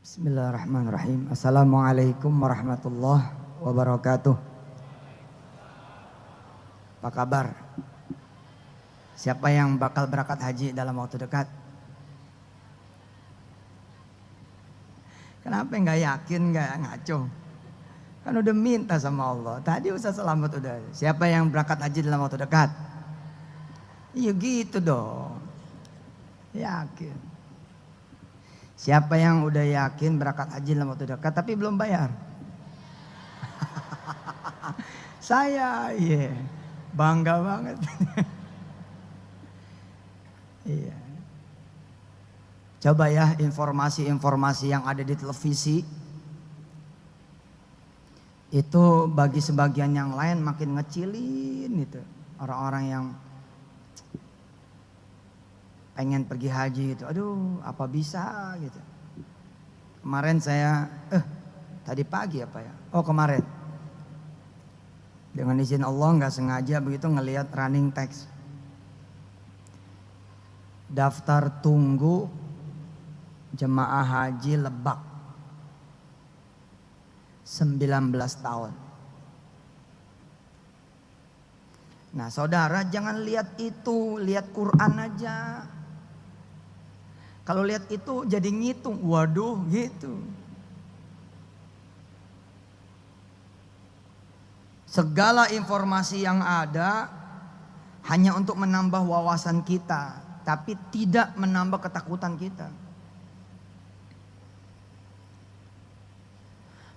Bismillahirrahmanirrahim. Assalamualaikum warahmatullahi wabarakatuh. Apa kabar? Siapa yang bakal berangkat haji dalam waktu dekat? Kenapa nggak yakin, nggak ngaco? Kan udah minta sama Allah. Tadi Ustaz Selamat udah. Siapa yang berangkat haji dalam waktu dekat? Iya gitu dong. Yakin. Siapa yang udah yakin berangkat haji dalam waktu dekat tapi belum bayar? Saya, iya. Bangga banget. Iya. Coba ya informasi-informasi yang ada di televisi. Itu bagi sebagian yang lain makin ngecilin itu. Orang-orang yang pengen pergi haji gitu. Aduh, apa bisa gitu. Kemarin saya tadi pagi apa ya? Oh, kemarin. Dengan izin Allah nggak sengaja begitu ngelihat running text. Daftar tunggu jemaah haji Lebak 19 tahun. Nah, saudara jangan lihat itu, lihat Quran aja. Kalau lihat itu jadi ngitung, waduh gitu. Segala informasi yang ada hanya untuk menambah wawasan kita, tapi tidak menambah ketakutan kita.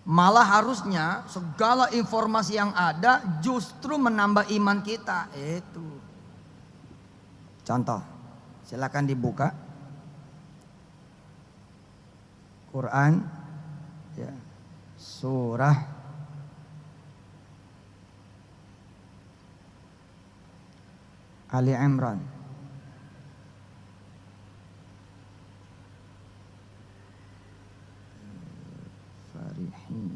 Malah harusnya segala informasi yang ada justru menambah iman kita. Itu. Contoh, silakan dibuka. Quran ya, surah Ali Imran. Farihin.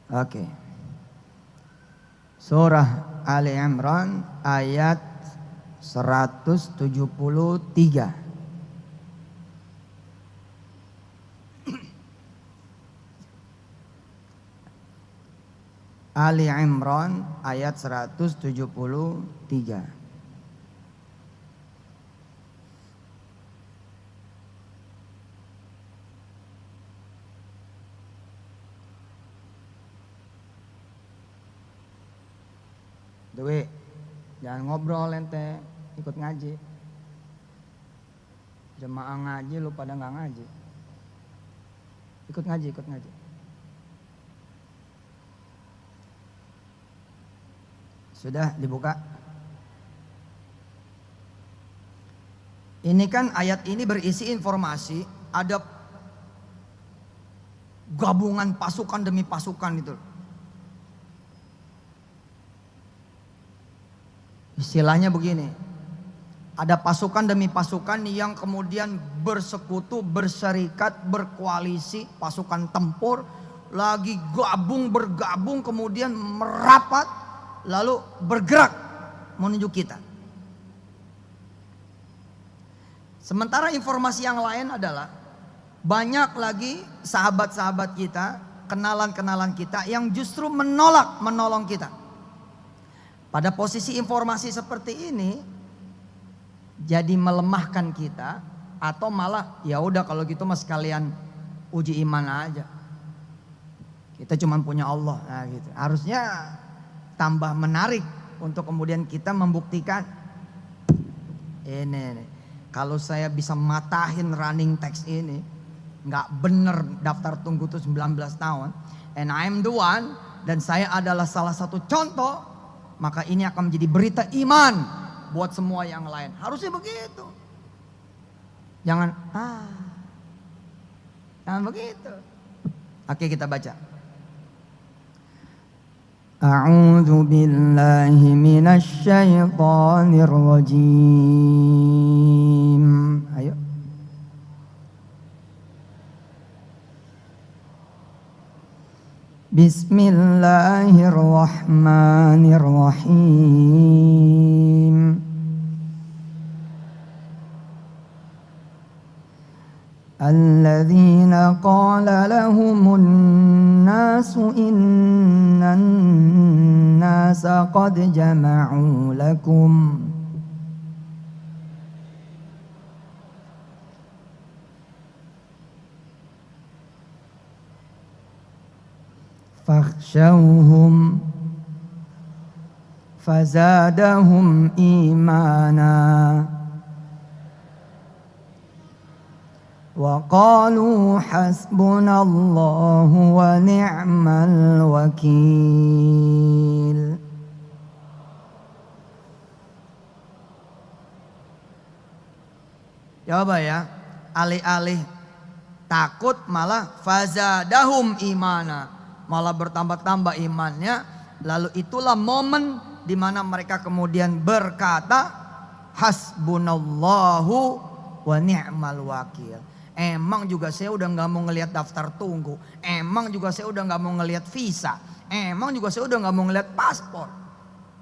Oke. Surah Ali Imran ayat 173. Ali Imran ayat 173. Dewi, jangan ngobrol ente, ikut ngaji. Jemaah ngaji lu pada nggak ngaji. Ikut ngaji, ikut ngaji. Sudah dibuka. Ini kan ayat ini berisi informasi, ada gabungan pasukan demi pasukan itu. Istilahnya begini, ada pasukan demi pasukan yang kemudian bersekutu, berserikat, berkoalisi, pasukan tempur, lagi bergabung, kemudian merapat, lalu bergerak menuju kita. Sementara informasi yang lain adalah, banyak lagi sahabat-sahabat kita, kenalan-kenalan kita yang justru menolak menolong kita. Pada posisi informasi seperti ini jadi melemahkan kita, atau malah ya udah kalau gitu mas sekalian uji iman aja. Kita cuma punya Allah, nah gitu. Harusnya tambah menarik untuk kemudian kita membuktikan ini. Kalau saya bisa matahin running text ini, nggak bener daftar tunggu itu 19 tahun, and I'm the one, dan saya adalah salah satu contoh. Maka ini akan menjadi berita iman buat semua yang lain. Harusnya begitu. Jangan begitu. Oke, kita baca. A'udzu billahi minasy syaithanir rajim. Ayo. Bismillahirrahmanirrahim. الذين قال لهم الناس إن الناس قد جمعوا لكم فاخشوهم فزادهم إيمانا وقالوا حسبنا الله ونعم الوكيل. Coba ya, alih-alih takut malah fazadahum imana, malah bertambah-tambah imannya. Lalu itulah momen di mana mereka kemudian berkata hasbunallahu wa ni'mal wakil. Emang juga saya udah gak mau ngelihat daftar tunggu. Emang juga saya udah gak mau ngelihat visa. Emang juga saya udah gak mau ngelihat paspor.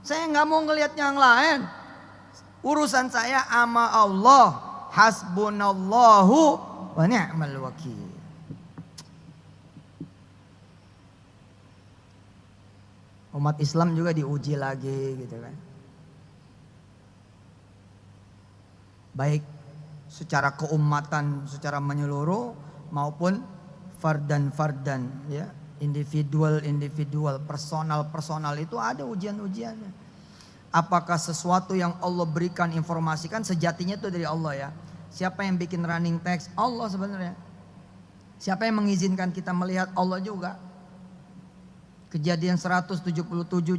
Saya gak mau ngelihat yang lain. Urusan saya sama Allah. Hasbunallahu wa ni'mal wakil. Umat Islam juga diuji lagi gitu kan. Baik secara keumatan, secara menyeluruh maupun fardan ya, individual, personal itu ada ujiannya. Apakah sesuatu yang Allah berikan informasikan sejatinya itu dari Allah ya. Siapa yang bikin running text? Allah sebenarnya. Siapa yang mengizinkan kita melihat? Allah juga. Kejadian 177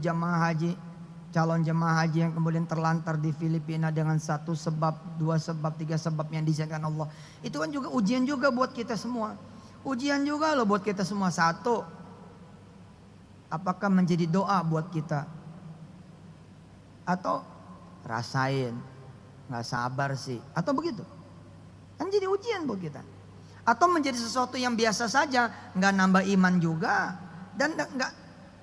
jamaah haji, calon jemaah haji yang kemudian terlantar di Filipina dengan 1 sebab, 2 sebab, 3 sebab yang diizinkan Allah. Itu kan juga ujian juga buat kita semua. Ujian juga loh buat kita semua. 1, apakah menjadi doa buat kita? Atau rasain, gak sabar sih. Atau begitu. Kan jadi ujian buat kita. Atau menjadi sesuatu yang biasa saja, gak nambah iman juga. Dan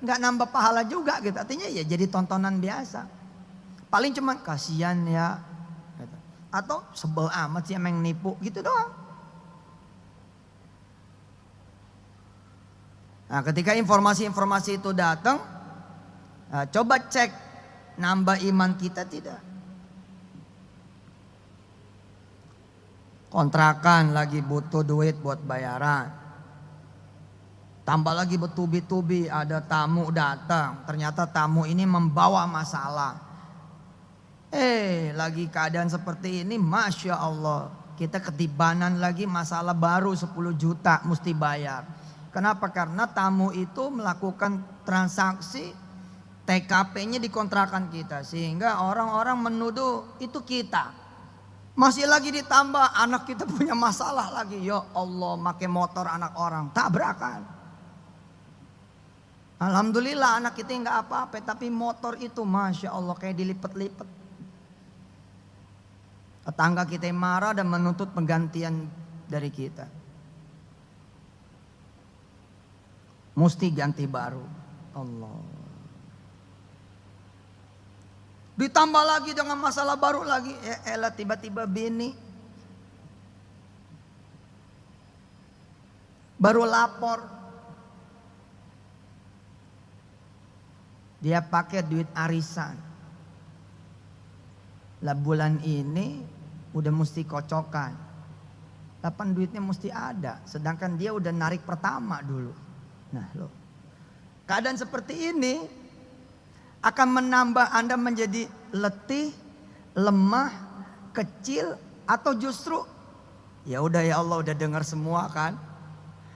gak nambah pahala juga gitu. Artinya ya jadi tontonan biasa. Paling cuma kasihan ya gitu. Atau sebel amat sih emang nipu gitu doang. Nah ketika informasi-informasi itu datang, nah, coba cek nambah iman kita tidak. Kontrakan lagi butuh duit buat bayaran. Tambah lagi bertubi-tubi ada tamu datang. Ternyata tamu ini membawa masalah. Lagi keadaan seperti ini Masya Allah. Kita ketibanan lagi masalah baru 10 juta mesti bayar. Kenapa? Karena tamu itu melakukan transaksi TKP-nya di kontrakan kita. Sehingga orang-orang menuduh itu kita. Masih lagi ditambah anak kita punya masalah lagi. Ya Allah pakai motor anak orang tabrakan. Alhamdulillah anak kita nggak apa-apa, tapi motor itu Masya Allah kayak dilipat-lipat. Tetangga kita yang marah dan menuntut penggantian dari kita. Mesti ganti baru. Allah. Ditambah lagi dengan masalah baru lagi. Elah tiba-tiba bini baru lapor. Dia pakai duit arisan. Lah bulan ini udah mesti kocokan. Kapan duitnya mesti ada. Sedangkan dia udah narik pertama dulu. Nah loh. Keadaan seperti ini akan menambah Anda menjadi letih, lemah, kecil. Atau justru ya udah ya Allah udah dengar semua kan.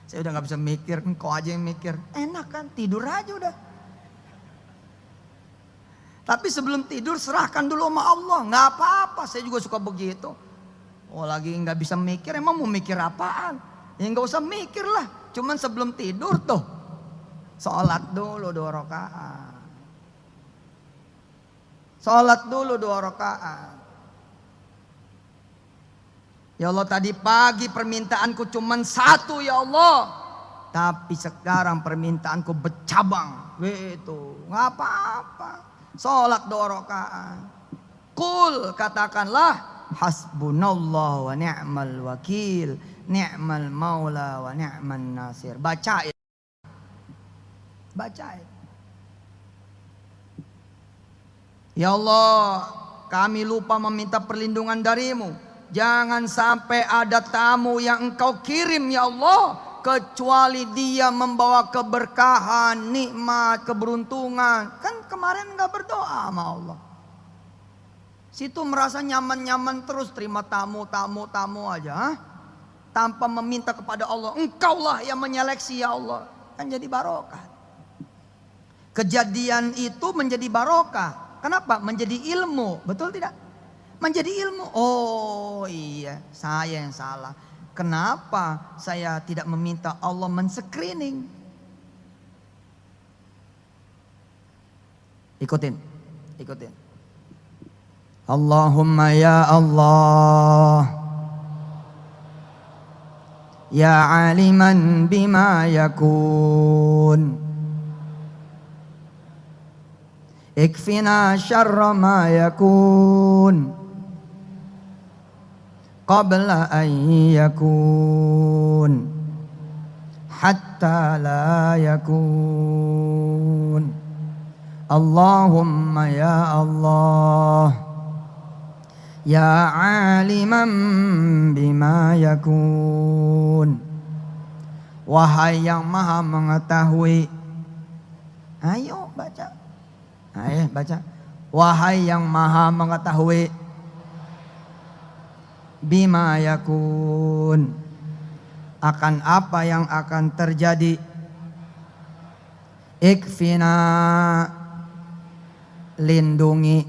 Saya udah gak bisa mikir. Engkau aja yang mikir. Enak kan tidur aja udah. Tapi sebelum tidur serahkan dulu sama Allah. Gak apa-apa, saya juga suka begitu. Oh lagi gak bisa mikir, emang mau mikir apaan? Ya gak usah mikir lah. Cuman sebelum tidur tuh sholat dulu 2 rakaat. Sholat dulu 2 rakaat. Ya Allah tadi pagi permintaanku cuman 1 ya Allah. Tapi sekarang permintaanku bercabang. Gitu, gak apa-apa. Sholat 2 rakaat. Qul katakanlah hasbunallah wa ni'mal wakil. ni'mal maula wa ni'man nasir. Bacain. Bacain. Ya Allah, kami lupa meminta perlindungan darimu. Jangan sampai ada tamu yang engkau kirim ya Allah, kecuali dia membawa keberkahan, nikmat, keberuntungan. Kan kemarin enggak berdoa sama Allah. Situ merasa nyaman-nyaman terus terima tamu aja. Ha? Tanpa meminta kepada Allah. Engkaulah yang menyeleksi ya Allah. Kan jadi barokah. Kejadian itu menjadi barokah. Kenapa? Menjadi ilmu. Betul tidak? Menjadi ilmu. Oh iya, saya yang salah. Kenapa saya tidak meminta Allah men-screening? Ikutin. Allahumma ya Allah, ya aliman bima yakun, ikfina syarra ma yakun qabla an yakun hatta la yakun. Allahumma ya Allah, ya aliman bima yakun, wahai yang maha mengetahui. Ayo baca. Ayo baca. Wahai yang maha mengetahui. Bima yakun, akan apa yang akan terjadi. Ikfina, lindungi,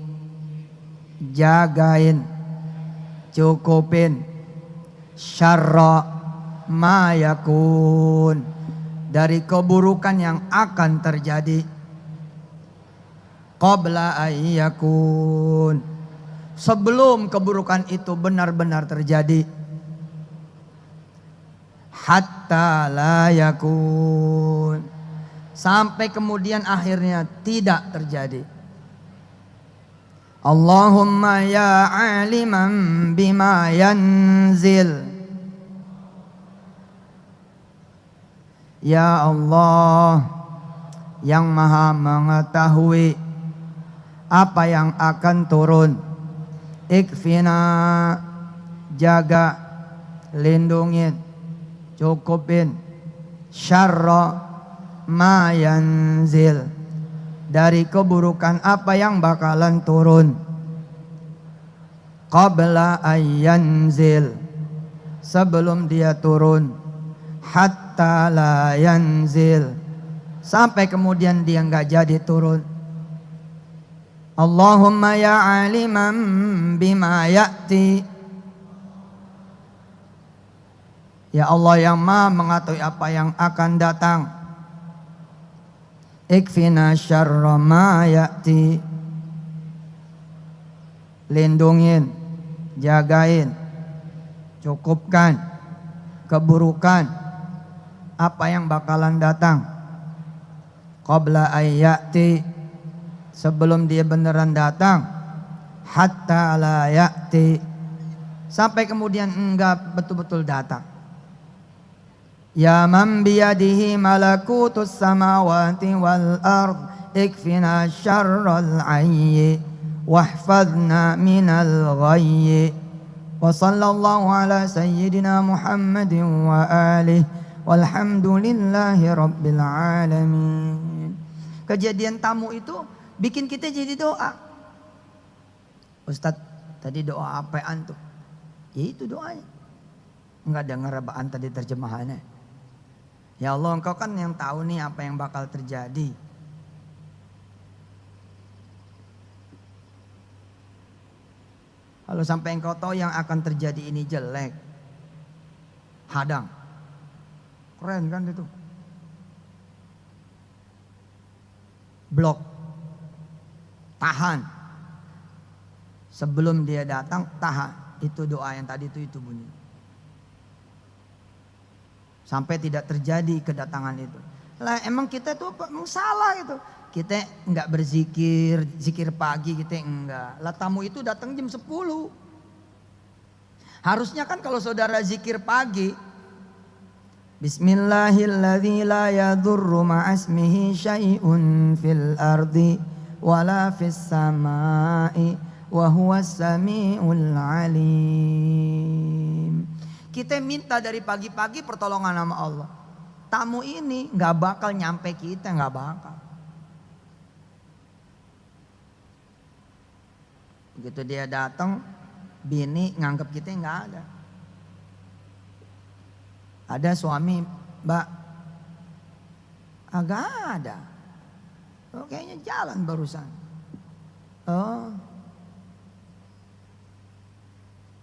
jagain, cukupin, syarra ma yakun, dari keburukan yang akan terjadi. Qabla ayyakun, sebelum keburukan itu benar-benar terjadi. Hatta la yakun, sampai kemudian akhirnya tidak terjadi. Allahumma ya aliman bima yanzil, ya Allah yang maha mengetahui apa yang akan turun. Ikfina, jaga, lindungin, cukupin, syarra ma yanzil, dari keburukan apa yang bakalan turun. Qabla ayyanzil, sebelum dia turun. Hatta la yanzil, sampai kemudian dia enggak jadi turun. Allahumma ya aliman bima ya'ti, ya Allah yang maha mengetahui apa yang akan datang. Ikfina syarra ma ya'ti, lindungin, jagain, cukupkan keburukan apa yang bakalan datang. Qabla ayyati, sebelum dia beneran datang. Hatta la ya'ti, sampai kemudian enggak betul-betul datang. Ya man biyadihi malakutus samawati wal ard, ikfina syarral ayyi wahfadna minal ghayyi. Wa sallallahu ala sayyidina Muhammadin wa alihi walhamdulillahi rabbil alamin. Kejadian tamu itu bikin kita jadi doa. Ustadz, tadi doa apaan tuh? Ya itu doanya. Enggak dengar apaan tadi terjemahannya. Ya Allah, engkau kan yang tahu nih apa yang bakal terjadi. Kalau sampai engkau tahu yang akan terjadi ini jelek, hadang. Keren kan itu? Blok. Tahan. Sebelum dia datang, tahan. Itu doa yang tadi itu bunyi. Sampai tidak terjadi kedatangan itu. Lah emang kita tuh emang salah itu. Kita enggak berzikir, zikir pagi kita enggak. Lah tamu itu datang jam 10. Harusnya kan kalau saudara zikir pagi, Bismillahilladzi la yadurru ma'asmihi syai'un fil ardi wala fis samai wa huwas samiul alim. Kita minta dari pagi-pagi pertolongan sama Allah. Tamu ini nggak bakal nyampe kita, nggak bakal. Begitu dia datang, bini nganggap kita nggak ada. Ada suami, Mbak, agak ada. Oh, kayaknya jalan barusan. Oh,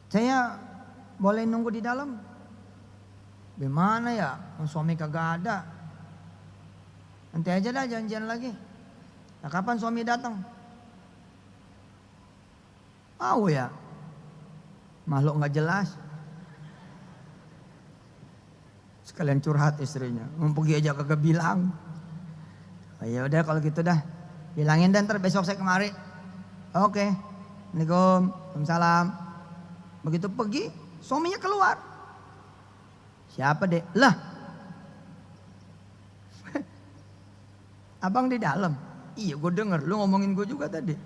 saya boleh nunggu di dalam? Gimana ya? Suami kagak ada. Nanti aja dah janjian lagi. Nah, kapan suami datang? Tahu ya? Makhluk nggak jelas. Sekalian curhat istrinya, mau pergi aja kagak bilang. Oh, ya udah kalau gitu dah, bilangin dan ntar besok saya kemari. Oke, Assalamualaikum, Waalaikumsalam. Begitu pergi, suaminya keluar. Siapa dek? Lah, abang di dalam. Iya, gue denger lu ngomongin gue juga tadi.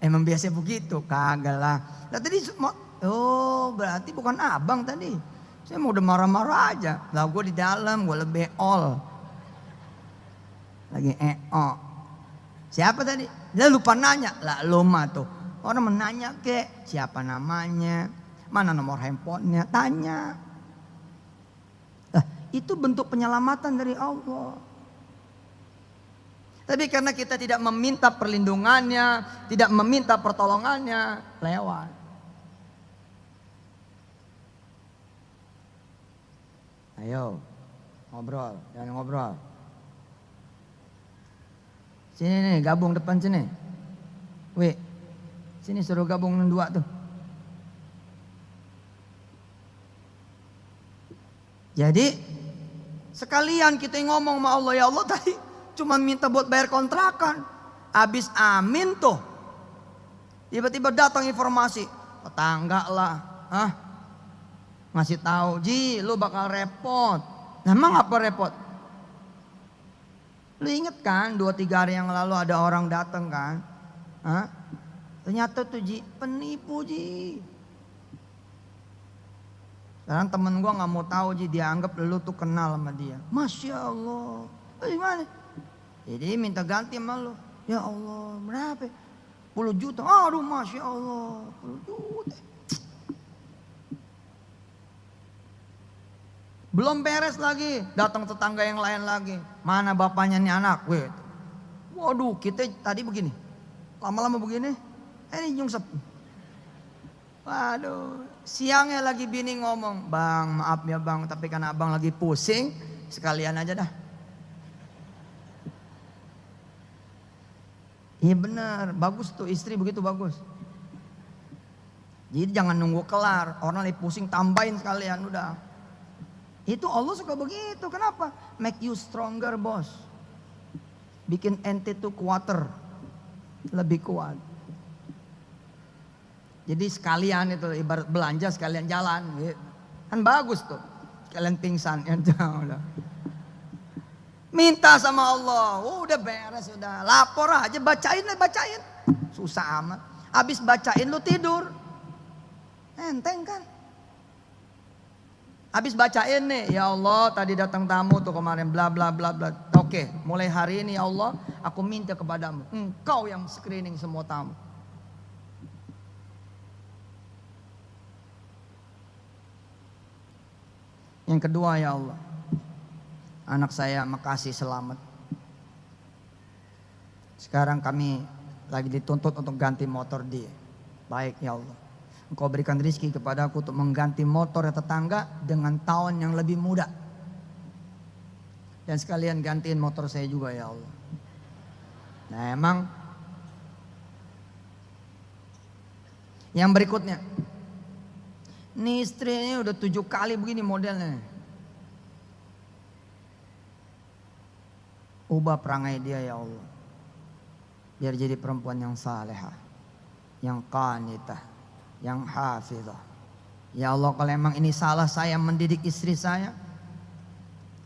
Emang biasa begitu, kagak lah. Nah, tadi oh, berarti bukan abang tadi. Saya mau udah marah-marah aja. Lah gue di dalam, gue lebih lagi Siapa tadi? Dia lupa nanya. Lah lu mah tuh. Orang menanya ke siapa namanya, mana nomor handphonenya, tanya. Lah, itu bentuk penyelamatan dari Allah. Tapi karena kita tidak meminta perlindungannya, tidak meminta pertolongannya, lewat. Ayo, ngobrol, jangan ngobrol. Sini nih, gabung depan sini. Wih, sini suruh gabung dua tuh. Jadi, sekalian kita ngomong sama Allah, ya Allah tadi cuma minta buat bayar kontrakan. Habis amin tuh. Tiba-tiba datang informasi, tetangga lah, ngasih tahu, Ji, lu bakal repot. Nah, emang apa repot? Lu inget kan 2-3 hari yang lalu ada orang datang kan? Ternyata tuh Ji, penipu Ji. Sekarang temen gua nggak mau tahu Ji, dia anggap lu tuh kenal sama dia. Masya Allah. Gimana? Jadi minta ganti sama lu. Ya Allah, berapa? 10 juta. Aduh, Masya Allah, 10 juta. Belum beres lagi, datang tetangga yang lain lagi. Mana bapaknya nih anak? Waduh, kita tadi begini. Lama-lama begini, ini nyungsep. Waduh, siangnya lagi bini ngomong, Bang, maaf ya Bang, tapi karena abang lagi pusing, sekalian aja dah. Iya benar, bagus tuh istri begitu bagus. Jadi jangan nunggu kelar, orang lagi pusing tambahin sekalian udah. Itu Allah suka begitu. Kenapa? Make you stronger, bos. Bikin ente tuh kuater, lebih kuat. Jadi sekalian itu ibarat belanja sekalian jalan, gitu. Kan bagus tuh. Sekalian pingsan, ya udah. Minta sama Allah, udah beres, udah lapor aja, bacain. Susah amat. Habis bacain lu tidur, enteng kan? Habis bacain nih, ya Allah tadi datang tamu tuh kemarin bla bla bla bla. Oke, mulai hari ini ya Allah, aku minta kepadamu, Engkau yang screening semua tamu. Yang kedua, ya Allah, anak saya makasih selamat. Sekarang kami lagi dituntut untuk ganti motor dia. Baik ya Allah, Engkau berikan rezeki kepada aku untuk mengganti motor tetangga dengan tahun yang lebih muda. Dan sekalian gantiin motor saya juga ya Allah. Nah emang yang berikutnya, ini istrinya udah 7 kali begini modelnya. Ubah perangai dia ya Allah, biar jadi perempuan yang salehah, yang qanitah, yang hafizah. Ya Allah, kalau emang ini salah saya mendidik istri saya,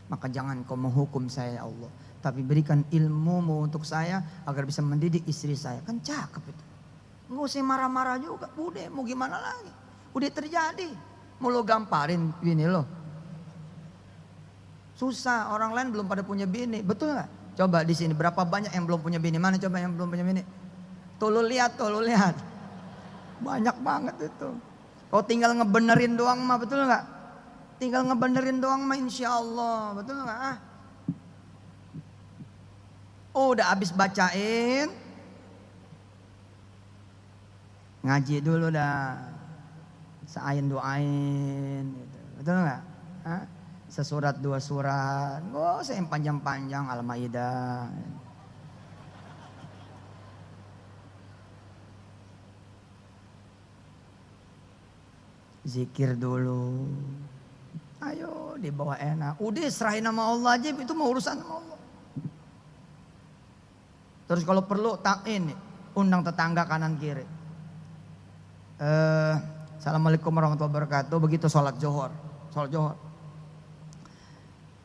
maka jangan kau menghukum saya ya Allah. Tapi berikan ilmumu untuk saya agar bisa mendidik istri saya. Kan cakep itu. Nggak usah marah-marah juga. Udah mau gimana lagi. Udah terjadi. Mau lo gamparin bini lo. Susah, orang lain belum pada punya bini. Betul nggak? Coba di sini berapa banyak yang belum punya bini. Mana coba yang belum punya bini. Tuh lo lihat, banyak banget itu. Kau tinggal ngebenerin doang mah, betul nggak? Tinggal ngebenerin doang mah insya Allah. Betul nggak? Udah habis bacain, ngaji dulu dah, seain doain, gitu. Betul nggak? Sesurat 2 surat, gak usah yang panjang-panjang, Al-Maidah. Zikir dulu, ayo dibawa enak. Udah serahin sama Allah aja, itu mau urusan sama Allah. Terus kalau perlu ini undang tetangga kanan kiri. Assalamualaikum warahmatullahi wabarakatuh. Begitu sholat johor.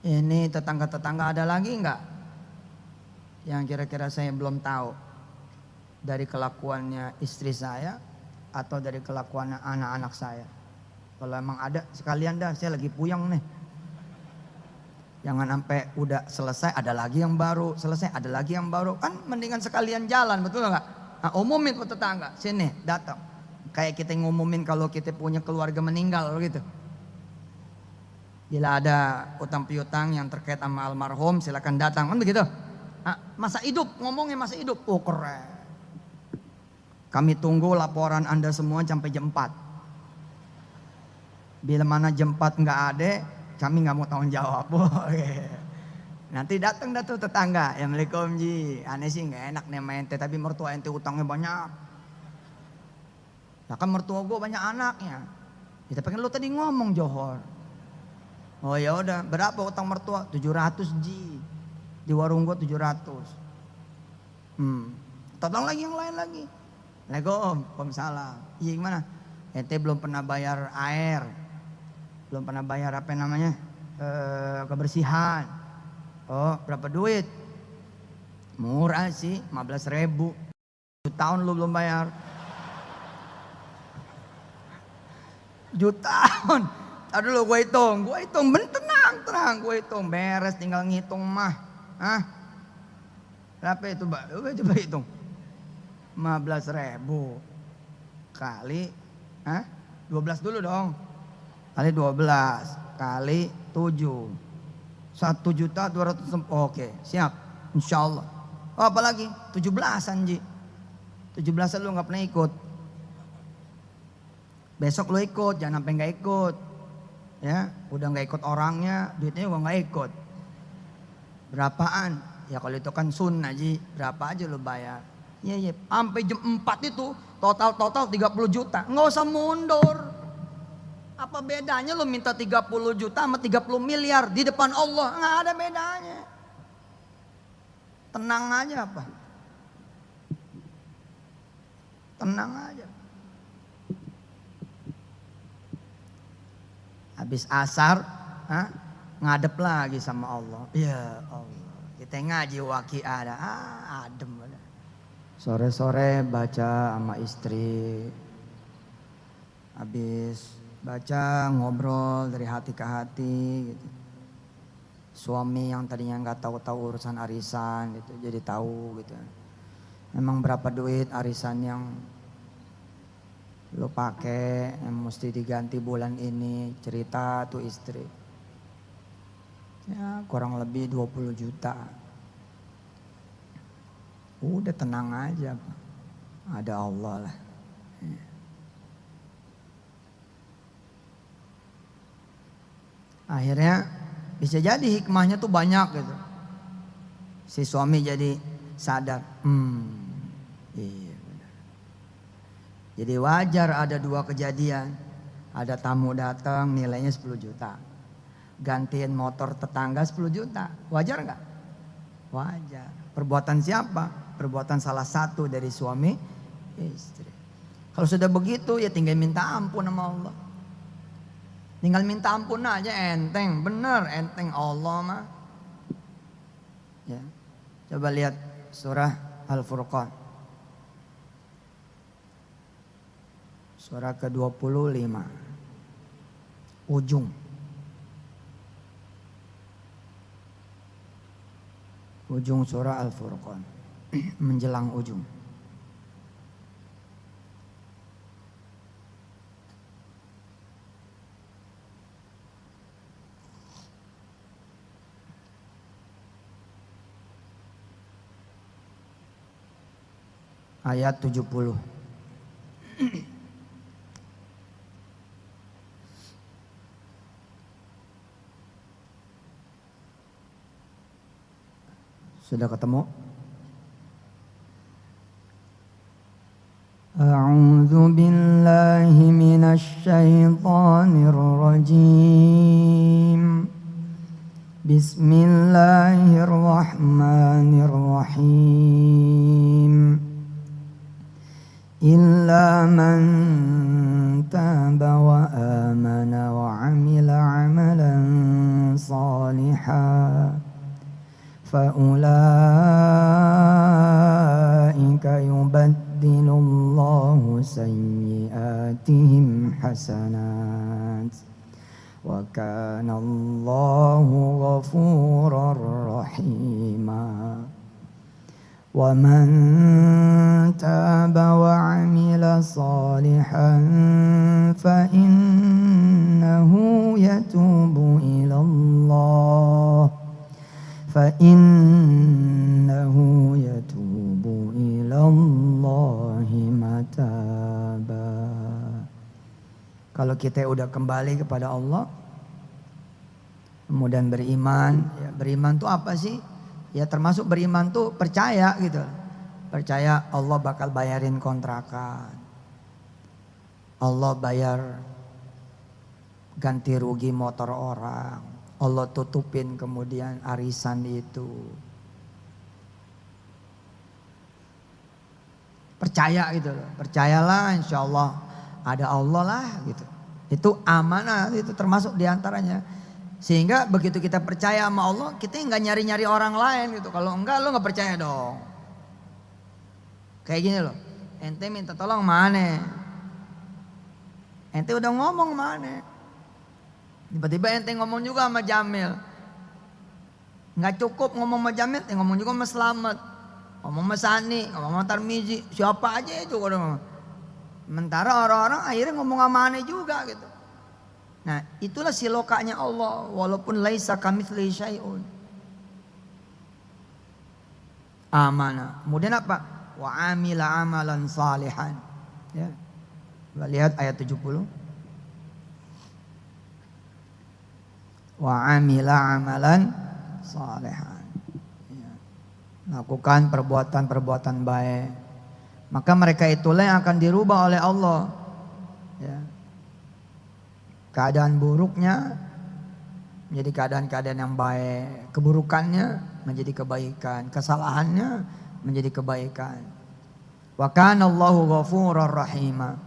Ini tetangga-tetangga ada lagi enggak yang kira-kira saya belum tahu dari kelakuannya istri saya atau dari kelakuan anak-anak saya? Kalau emang ada sekalian dah, saya lagi puyeng nih. Jangan sampai udah selesai ada lagi yang baru, selesai ada lagi yang baru. Kan mendingan sekalian jalan, betul nggak? Nah, umumin ke tetangga, sini datang. Kayak kita ngumumin kalau kita punya keluarga meninggal gitu. Bila ada utang piutang yang terkait sama almarhum, silakan datang, kan begitu. Nah, masa hidup, ngomongnya masa hidup, oh keren. Kami tunggu laporan Anda semua sampai jam 4. Bila mana jam 4 nggak ada, kami nggak mau tanggung jawab. Nanti datang dah tuh tetangga, Assalamualaikum Ji, aneh sih nggak enak nih main ente, tapi mertua ente utangnya banyak. Nah kan mertua gue banyak anaknya. Ya tapi kan lo tadi ngomong johor. Oh ya udah, berapa utang mertua? 700 Ji. Di warung gue 700. Tolong lagi yang lain lagi. Waalaikumsalam. Iya gimana? Ente belum pernah bayar air. Belum pernah bayar apa namanya? Kebersihan. Oh, berapa duit? Murah sih, 15.000. 1 tahun lu belum bayar. Jutaan. Tadi dulu gue hitung, tenang, gue hitung, beres tinggal ngitung mah. Berapa itu, Mbak? Coba hitung. 15.000 kali 12 dulu dong. Kali 12 kali 7. 1.200.000. Oke, siap. Insyaallah. Oh, apalagi 17-an Ji. 17-an lu nggak pernah ikut. Besok lu ikut, jangan sampai nggak ikut. Ya, udah nggak ikut orangnya, duitnya juga nggak ikut. Berapaan? Ya kalau itu kan sunnah Ji, berapa aja lu bayar. Iya, sampai jam 4 itu total 30 juta. Nggak usah mundur. Apa bedanya lu minta 30 juta sama 30 miliar di depan Allah? Nggak ada bedanya. Tenang aja apa? Tenang aja. Habis asar, ngadep lagi sama Allah. Ya Allah, kita ngaji waqiah ada, adem. Sore-sore baca sama istri. Habis baca ngobrol dari hati ke hati gitu. Suami yang tadinya nggak tahu-tahu urusan arisan gitu, jadi tahu gitu. Emang berapa duit arisan yang lo pakai yang mesti diganti bulan ini, cerita tuh istri. Ya kurang lebih 20 juta. Udah tenang aja, ada Allah lah. Akhirnya bisa jadi hikmahnya tuh banyak gitu. Si suami jadi sadar, iya benar. Jadi wajar ada 2 kejadian. Ada tamu datang nilainya 10 juta. Gantiin motor tetangga 10 juta. Wajar nggak? Wajar. Perbuatan siapa? Perbuatan salah satu dari suami istri. Kalau sudah begitu ya tinggal minta ampun sama Allah. Tinggal minta ampun aja enteng, bener enteng Allah mah. Ya. Coba lihat surah Al-Furqan. Surah ke-25. Ujung. Ujung surah Al-Furqan. Menjelang ujung. Ayat 70. Sudah ketemu? A'udzu billahi minasy syaithanir rajim. Bismillahirrahmanirrahim. Illa man taba wa amana wa amila amalan salihan faulaika yubaddilullahu sayyi'atihim hasanat wa kana Allahu ghafurar rahima. Wa man taba wa amila salihan fa innahu yatubu ila Allah fa innahu yatubu ila Allahi mataba. Kalau kita udah kembali kepada Allah, kemudian beriman, ya beriman itu apa sih? Ya termasuk beriman tuh percaya gitu. Percaya Allah bakal bayarin kontrakan. Allah bayar ganti rugi motor orang. Allah tutupin kemudian arisan itu. Percaya gitu loh. Percayalah insya Allah ada Allah lah gitu. Itu amanah, itu termasuk diantaranya. Sehingga begitu kita percaya sama Allah, kita nggak nyari-nyari orang lain gitu. Kalau enggak, lo nggak percaya dong. Kayak gini loh, ente minta tolong mana? Ente udah ngomong mana? Tiba-tiba ente ngomong juga sama Jamil. Nggak cukup ngomong sama Jamil, ngomong juga sama Slamet, ngomong sama Sani, ngomong sama Tarmizi, siapa aja itu udah ngomong. Sementara orang-orang akhirnya ngomong sama Ane juga gitu. Nah itulah silokanya Allah. Walaupun laisa kamitslihi syai'un. Amanah. Kemudian apa? Wa amila amalan salihan. Ya. Lihat ayat 70. Wa amila amalan salihan. Ya. Lakukan perbuatan-perbuatan baik. Maka mereka itulah yang akan dirubah oleh Allah. Ya. Keadaan buruknya menjadi keadaan-keadaan yang baik, keburukannya menjadi kebaikan, kesalahannya menjadi kebaikan. Wa kana Allahu ghafurur rahima.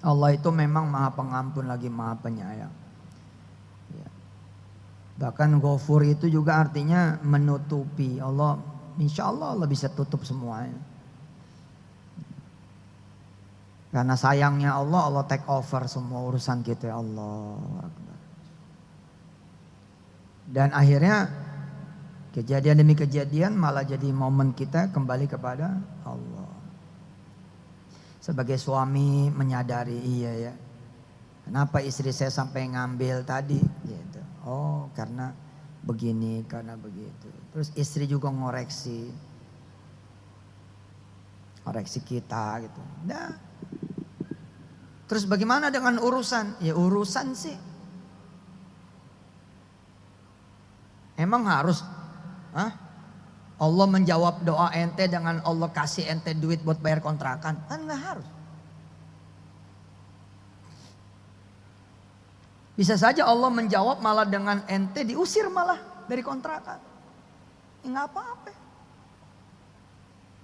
Allah itu memang Maha Pengampun lagi Maha Penyayang. Ya. Bahkan ghafur itu juga artinya menutupi. Allah, insya Allah Allah bisa tutup semuanya. Karena sayangnya Allah, Allah take over semua urusan kita ya Allah. Dan akhirnya kejadian demi kejadian malah jadi momen kita kembali kepada Allah. Sebagai suami menyadari iya ya. Kenapa istri saya sampai ngambil tadi? Gitu. Oh karena begini, karena begitu. Terus istri juga ngoreksi. Koreksi kita gitu. Nah. Terus bagaimana dengan urusan? Ya urusan sih. Emang harus Allah menjawab doa ente dengan Allah kasih ente duit buat bayar kontrakan? Kan nggak harus. Bisa saja Allah menjawab malah dengan ente diusir malah dari kontrakan. Ya nggak apa-apa.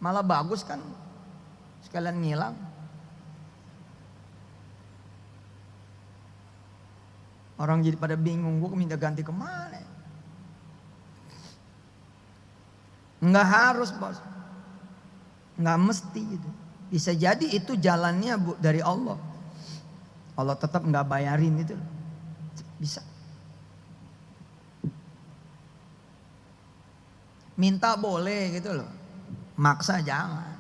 Malah bagus kan sekalian ngilang. Orang jadi pada bingung, gue minta ganti kemana? Enggak harus bos, enggak mesti gitu. Bisa jadi itu jalannya dari Allah. Allah tetap enggak bayarin itu, bisa. Minta boleh gitu loh, maksa jangan.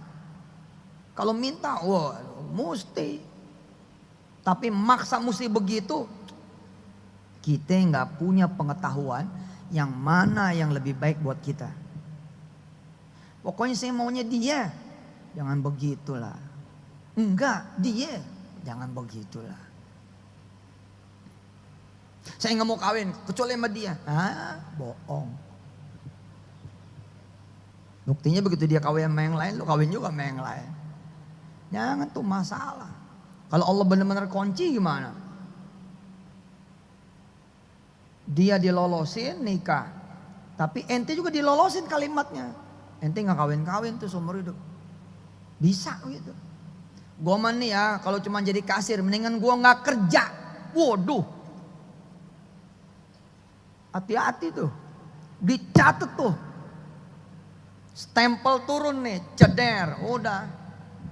Kalau minta, wah mesti. Tapi maksa mesti begitu, kita nggak punya pengetahuan yang mana yang lebih baik buat kita. Pokoknya saya maunya dia, jangan begitulah. Enggak, dia, jangan begitulah. Saya nggak mau kawin, kecuali sama dia. Ah, bohong. Buktinya begitu dia kawin sama yang lain, lu kawin juga sama yang lain. Jangan tuh masalah. Kalau Allah benar-benar kunci gimana? Dia dilolosin nikah, tapi ente juga dilolosin kalimatnya. Ente nggak kawin-kawin tuh seumur hidup. Bisa gitu. Gua mah nih ya, kalau cuma jadi kasir, mendingan gua nggak kerja. Waduh, hati-hati tuh, dicatat tuh. Stempel turun nih, ceder, udah.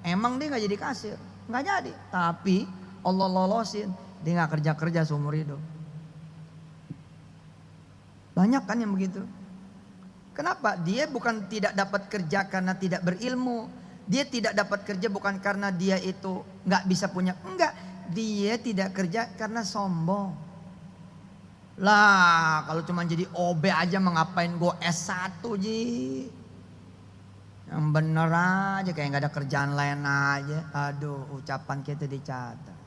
Emang dia nggak jadi kasir, nggak jadi. Tapi Allah lolosin, dia nggak kerja seumur hidup. Banyak kan yang begitu. Kenapa? Dia bukan tidak dapat kerja karena tidak berilmu. Dia tidak dapat kerja bukan karena dia itu nggak bisa punya. Enggak, dia tidak kerja karena sombong. Lah, kalau cuma jadi OB aja mengapain gue S1 ji. Yang bener aja kayak gak ada kerjaan lain aja. Aduh, ucapan kita dicatat.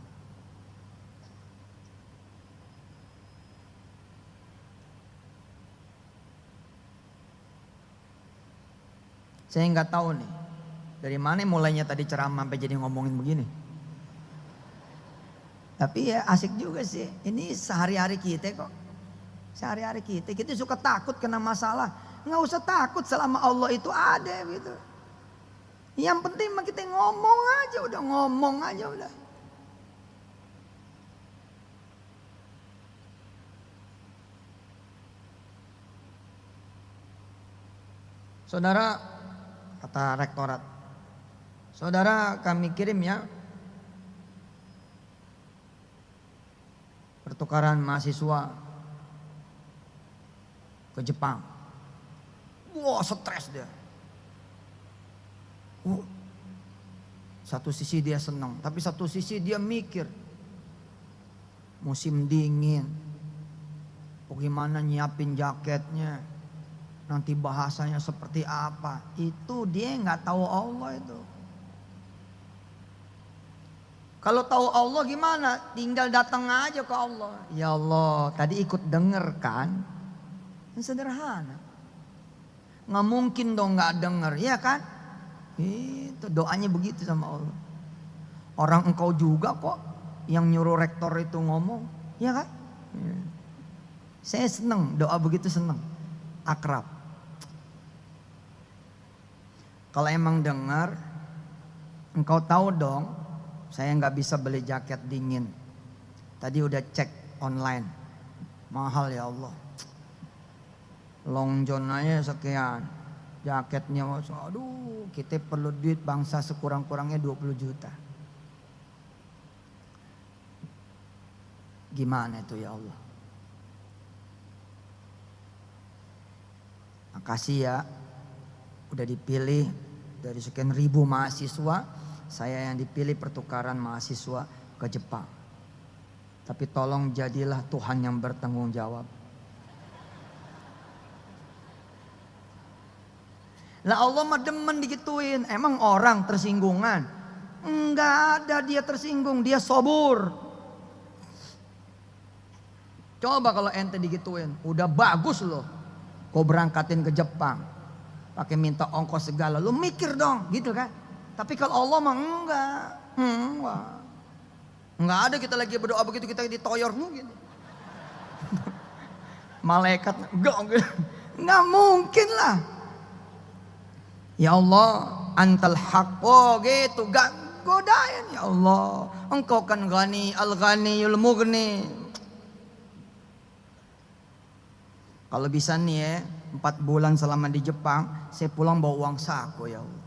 Saya nggak tahu nih dari mana mulainya tadi ceramah sampai jadi ngomongin begini. Tapi ya asik juga sih. Ini sehari-hari kita kok. Sehari-hari kita suka takut kena masalah. Nggak usah takut selama Allah itu ada gitu. Yang penting mah kita ngomong aja udah. Saudara, kata rektorat, saudara kami kirim ya pertukaran mahasiswa ke Jepang. Wah, stres dia. Satu sisi dia senang, tapi satu sisi dia mikir. Musim dingin, bagaimana nyiapin jaketnya, nanti bahasanya seperti apa. Itu dia nggak tahu Allah itu. Kalau tahu Allah gimana? Tinggal datang aja ke Allah. Ya Allah, tadi ikut denger kan? Sederhana. Nggak mungkin dong nggak denger, ya kan? Itu doanya begitu sama Allah. Orang engkau juga kok yang nyuruh rektor itu ngomong, ya kan? Saya seneng doa begitu, seneng, akrab. Kalau emang dengar, engkau tahu dong, saya nggak bisa beli jaket dingin. Tadi udah cek online, mahal ya Allah. Long john aja sekian, jaketnya aduh, kita perlu duit bangsa sekurang-kurangnya 20 juta. Gimana itu ya Allah? Makasih ya, udah dipilih dari sekian ribu mahasiswa, saya yang dipilih pertukaran mahasiswa ke Jepang. Tapi tolong jadilah Tuhan yang bertanggung jawab. Lah Allah mah demen digituin. Emang orang tersinggungan? Enggak ada dia tersinggung, dia sobur. Coba kalau ente digituin, udah bagus loh. Kau berangkatin ke Jepang, pakai minta ongkos segala, lu mikir dong, gitu kan? Tapi kalau Allah mah enggak. Enggak ada kita lagi berdoa begitu kita ditoyor gitu. Malaikat enggak mungkin lah. Ya Allah, antal haq, oh gitu, gak godain ya Allah. Engkau kan ghani, al-ghaniyul mughni. Kalau bisa nih ya, 4 bulan selama di Jepang, saya pulang bawa uang saku ya Allah.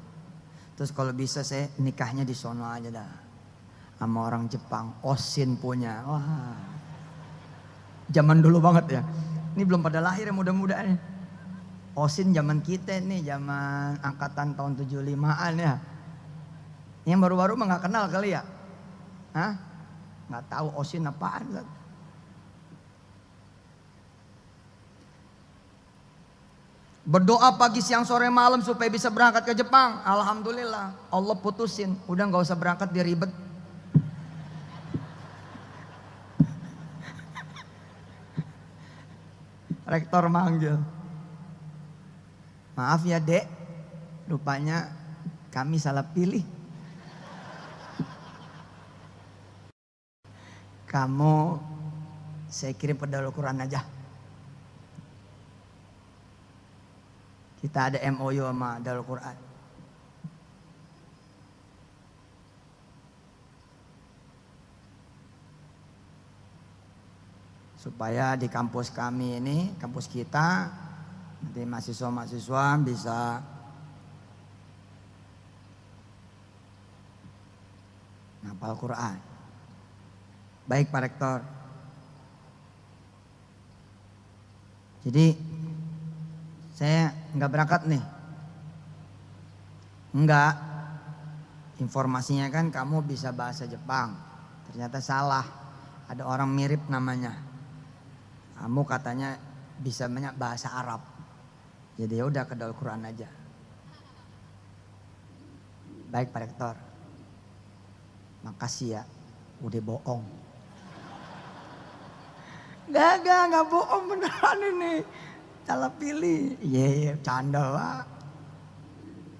Terus kalau bisa saya nikahnya di sono aja dah. Sama orang Jepang, Oshin punya. Wah. Zaman dulu banget ya. Ini belum pada lahir ya mudah-mudahan. Oshin zaman kita nih, zaman angkatan tahun 75-an ya. Yang baru-baru mah gak kenal kali ya. Hah? Gak tahu Oshin apaan. Berdoa pagi, siang, sore, malam supaya bisa berangkat ke Jepang. Alhamdulillah, Allah putusin. Udah gak usah berangkat, dia ribet. Rektor manggil. Maaf ya dek, rupanya kami salah pilih. Kamu saya kirim ke Darul Quran aja. Kita ada MOU sama Darul Quran. Supaya di kampus kami ini, kampus kita, nanti mahasiswa-mahasiswa bisa ngapal Quran. Baik Pak Rektor. Jadi saya nggak berangkat nih. Enggak. Informasinya kan kamu bisa bahasa Jepang. Ternyata salah. Ada orang mirip namanya. Kamu katanya bisa banyak bahasa Arab. Jadi ya udah ke Darul Quran aja. Baik Pak Rektor. Makasih ya. Udah bohong. Gak bohong beneran ini. Salah pilih. Iya, canda Pak.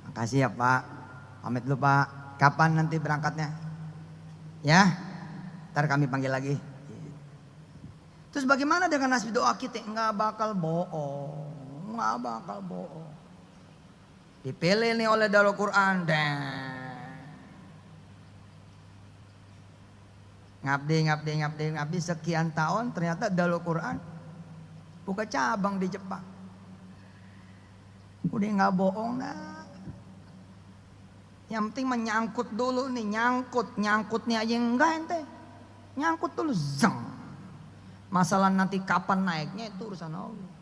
Makasih ya Pak. Pamit dulu Pak. Kapan nanti berangkatnya? Ya. Ntar kami panggil lagi. Terus bagaimana dengan nasib doa kita? Nggak bakal bohong. Nggak bakal bohong. Dipilih nih oleh Darul Quran. Ngabdi sekian tahun, ternyata Darul Quran buka cabang di Jepang. Udah nggak bohong nah. Yang penting menyangkut dulu nih, nyangkutnya aja enggak ente. Nyangkut dulu zeng. Masalah nanti kapan naiknya itu urusan Allah.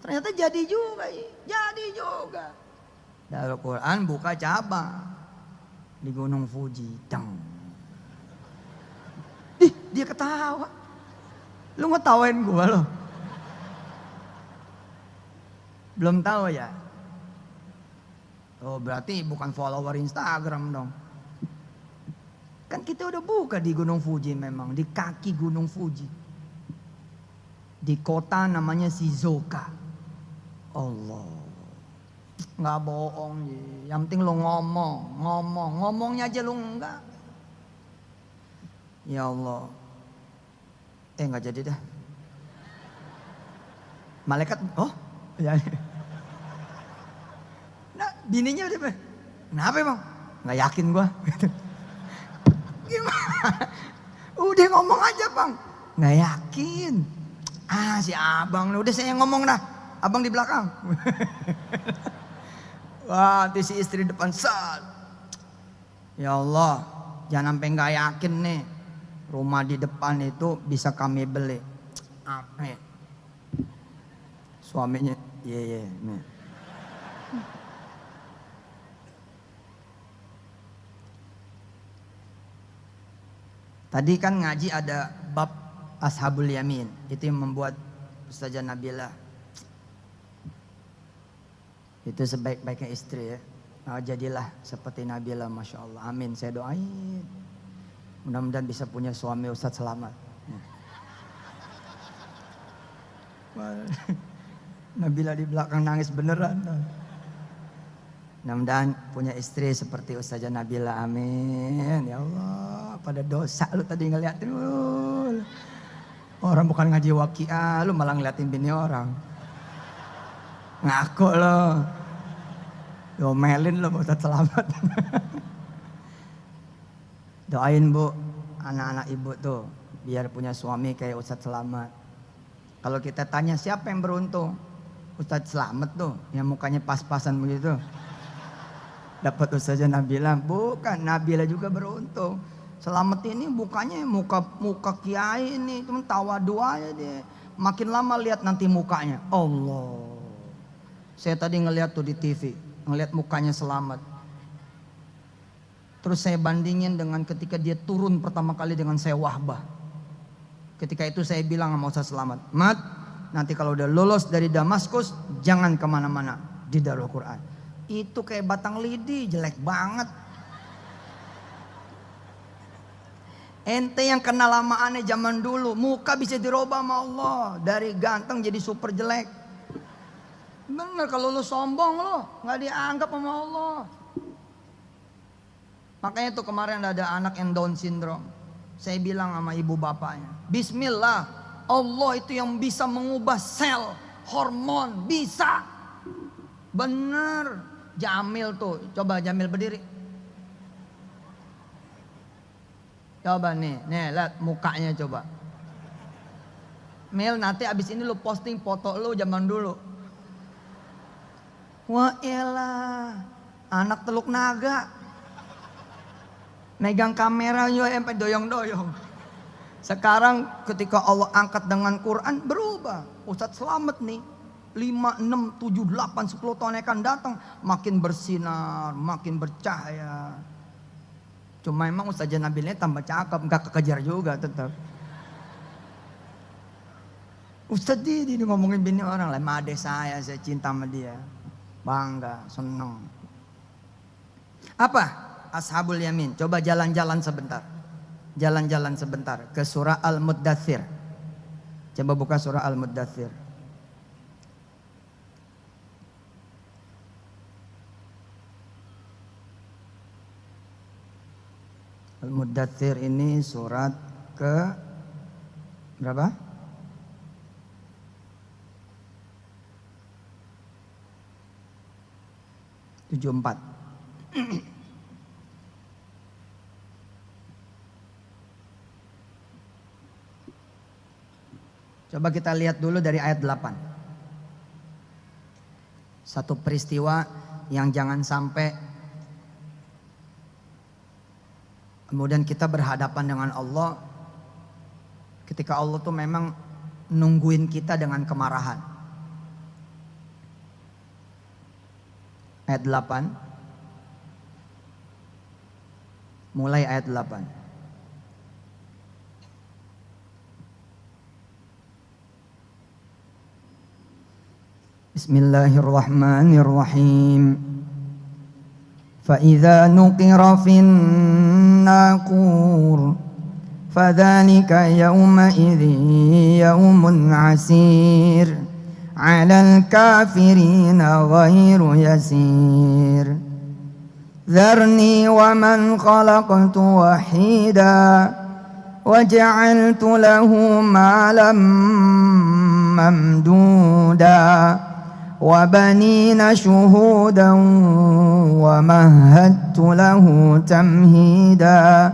Ternyata jadi juga. Darul Quran buka cabang di Gunung Fuji. Dia ketawa. Lu ngetawain gua loh. Belum tahu ya? Oh berarti bukan follower Instagram dong. Kan kita udah buka di Gunung Fuji memang. Di kaki Gunung Fuji. Di kota namanya Shizuoka. Allah. Nggak bohong ya. Yang penting lu ngomongnya aja lu enggak. Ya Allah. Nggak jadi dah. Malaikat, oh ya. Nah bininya udah, kenapa bang? Nggak yakin gua. Gimana? Udah ngomong aja bang. Nggak yakin. Si abang, udah saya ngomong dah. Abang di belakang. Wah, nanti si istri depan sat. Ya Allah, jangan sampai nggak yakin nih. Rumah di depan itu bisa kami beli. Nih. Suaminya, iya. Nih. Tadi kan ngaji ada bab Ashabul Yamin. Itu yang membuat Ustazah Nabila itu sebaik-baiknya istri ya. Jadilah seperti Nabila, Masya Allah. Amin, saya doain. Mudah-mudahan bisa punya suami Ustadz selamat. Nabila di belakang nangis beneran. Mudah-mudahan punya istri seperti Ustazah Nabila, amin. Ya Allah, pada dosa lu tadi ngeliatin lu. Orang bukan ngaji waqiah, lu malah ngeliatin bini orang. Ngaku lo. Domelin lo Ustadz selamat. Doain bu, anak-anak ibu tuh biar punya suami kayak Ustadz selamat. Kalau kita tanya siapa yang beruntung, Ustadz Slamet tuh yang mukanya pas-pasan begitu. Dapat Ustazah Nabila, bukan, Nabila juga beruntung. Slamet ini mukanya muka kiai ini, cuma tawadu aja dia. Makin lama lihat nanti mukanya, Allah. Saya tadi ngelihat tuh di TV, ngelihat mukanya Slamet. Terus saya bandingin dengan ketika dia turun pertama kali dengan saya Wahbah. Ketika itu saya bilang sama Ustaz Slamet, Mat, nanti kalau udah lulus dari Damaskus, jangan kemana-mana di Darul Quran. Itu kayak batang lidi, jelek banget. Ente yang kenal lama aneh zaman dulu, muka bisa dirubah sama Allah. Dari ganteng jadi super jelek. Bener, kalau lu sombong lu gak dianggap sama Allah. Makanya tuh kemarin ada anak yang Down syndrome. Saya bilang sama ibu bapaknya, Bismillah, Allah itu yang bisa mengubah sel, hormon, bisa. Bener. Jamil tuh, coba Jamil berdiri. Coba nih lihat mukanya coba. Mil, nanti abis ini lu posting foto lu zaman dulu. Wah elah, anak Teluk Naga. Megang kamera juga sampai doyong-doyong. Sekarang ketika Allah angkat dengan Quran berubah. Ustadz Slamet nih 5, 6, 7, 8, 10 tahun akan datang makin bersinar, makin bercahaya. Cuma emang Ustazah Nabilnya tambah cakep, gak kekejar juga tetap. Ustadz ini ngomongin bini orang lah, made saya cinta sama dia. Bangga, seneng. Apa? Ashabul Yamin. Coba jalan-jalan sebentar. Jalan-jalan sebentar ke surah Al-Muddathir. Coba buka surah Al-Muddathir. Al-Muddathir ini surat ke berapa? Tujuh empat. Coba kita lihat dulu dari ayat 8. Satu peristiwa yang jangan sampai kemudian kita berhadapan dengan Allah ketika Allah tuh memang nungguin kita dengan kemarahan. Ayat 8. Mulai ayat 8. Bismillahirrahmanirrahim. فإذا نقر في الناقور فذلك يومئذ يوم عسير على الكافرين غير يسير ذرني ومن خلقت وحيدا وجعلت له مالا ممدودا وبنين شهودا ومهدت له تمهيدا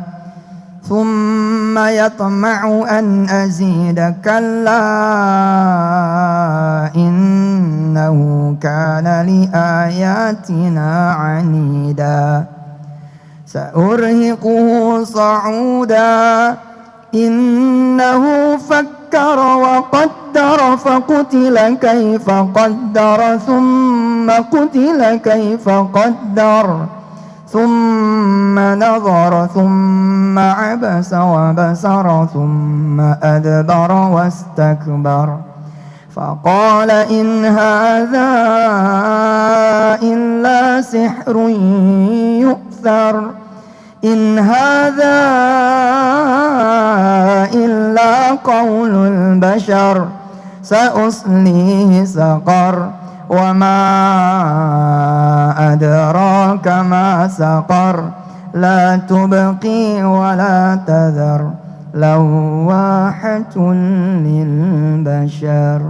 ثم يطمع أن أزيد كلا إنه كان لآياتنا عنيدا سأرهقه صعودا إنه فكر وقدر فقتل كيف قدر ثم قتل كيف قدر ثم نظر ثم عبس وبسر ثم أدبر واستكبر فقال إن هذا إلا سحر يؤثر إن هذا إلا قول البشر سأصليه سقر وما أدراك ما سقر لا تبقي ولا تذر لواحة للبشر.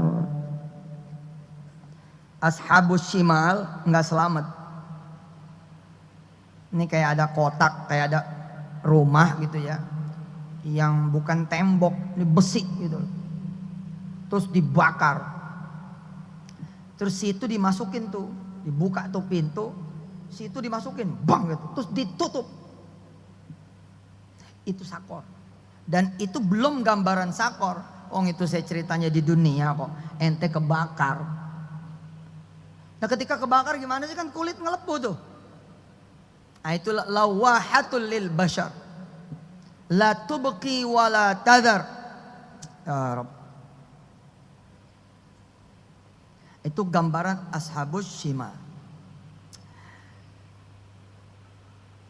Ashabus Shimal nggak selamat. Ini kayak ada kotak, kayak ada rumah gitu ya, yang bukan tembok, ini besi gitu. terus dibakar. Terus situ dimasukin tuh, dibuka tuh pintu, situ dimasukin, bang gitu, terus ditutup. Itu sakor. Dan itu belum gambaran sakor. Itu saya ceritanya di dunia kok. Ente kebakar. Nah ketika kebakar gimana sih, kan kulit ngelepu tuh. Nah itulah lawahatul lil bashar. La tubqi wa la tadhar. Ya Rabb. Itu gambaran ashabus shimal.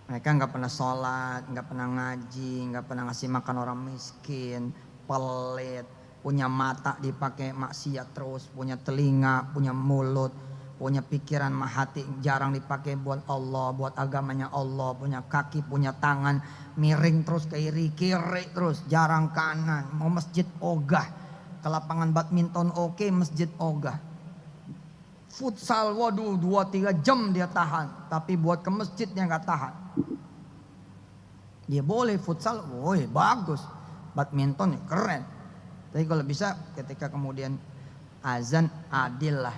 Mereka nggak pernah sholat, nggak pernah ngaji, nggak pernah ngasih makan orang miskin, pelit, punya mata dipakai maksiat terus, punya telinga, punya mulut, punya pikiran hati jarang dipakai buat Allah, buat agamanya Allah, punya kaki, punya tangan, miring terus ke kiri terus, jarang kanan, mau masjid ogah, ke lapangan badminton oke, masjid ogah. Futsal, waduh 2-3 jam dia tahan, tapi buat ke masjid dia nggak tahan. Dia boleh futsal, woi bagus, badminton ya keren. Tapi kalau bisa ketika kemudian azan adil lah,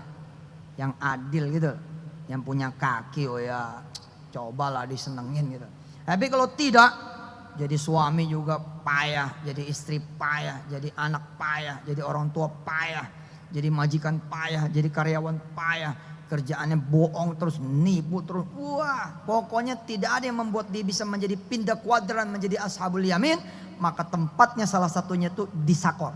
yang adil gitu, yang punya kaki, oh ya cobalah disenengin gitu. Tapi kalau tidak, jadi suami juga payah, jadi istri payah, jadi anak payah, jadi orang tua payah, jadi majikan payah, jadi karyawan payah. Kerjaannya bohong terus, nipu terus. Wah, pokoknya tidak ada yang membuat dia bisa menjadi pindah kuadran menjadi ashabul yamin. Maka tempatnya salah satunya itu di sakor.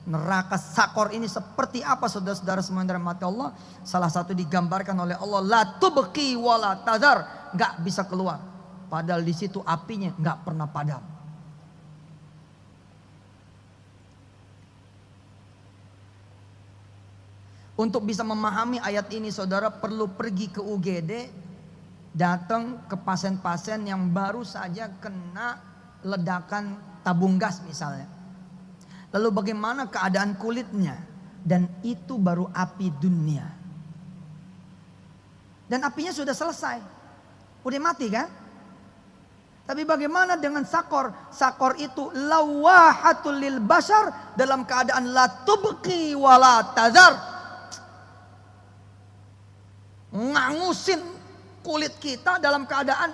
Neraka sakor ini seperti apa saudara-saudara semua yang dirahmati Allah? Salah satu digambarkan oleh Allah, la tubqi wa la tadhar, enggak bisa keluar. Padahal di situ apinya enggak pernah padam. Untuk bisa memahami ayat ini saudara perlu pergi ke UGD, datang ke pasien-pasien yang baru saja kena ledakan tabung gas misalnya. Lalu bagaimana keadaan kulitnya? Dan itu baru api dunia. Dan apinya sudah selesai. Udah mati kan? Tapi bagaimana dengan sakor? Sakor itu lawahatul lil bashar, dalam keadaan la tubqi wa la tadhar. Ngangusin kulit kita dalam keadaan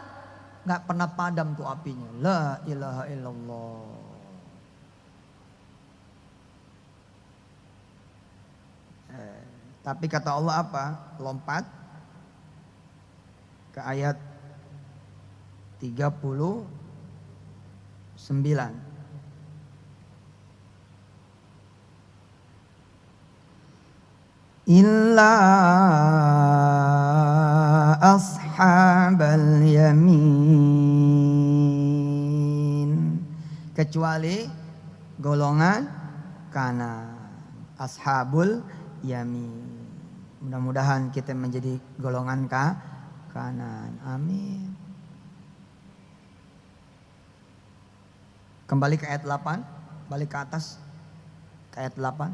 nggak pernah padam tuh apinya. La ilaha illallah. Tapi kata Allah apa? Lompat ke ayat 39. Illa ashabal yamin, kecuali golongan kanan, ashabul yamin. Mudah-mudahan kita menjadi golongan kanan. Amin. Kembali ke ayat 8, balik ke atas ke ayat 8,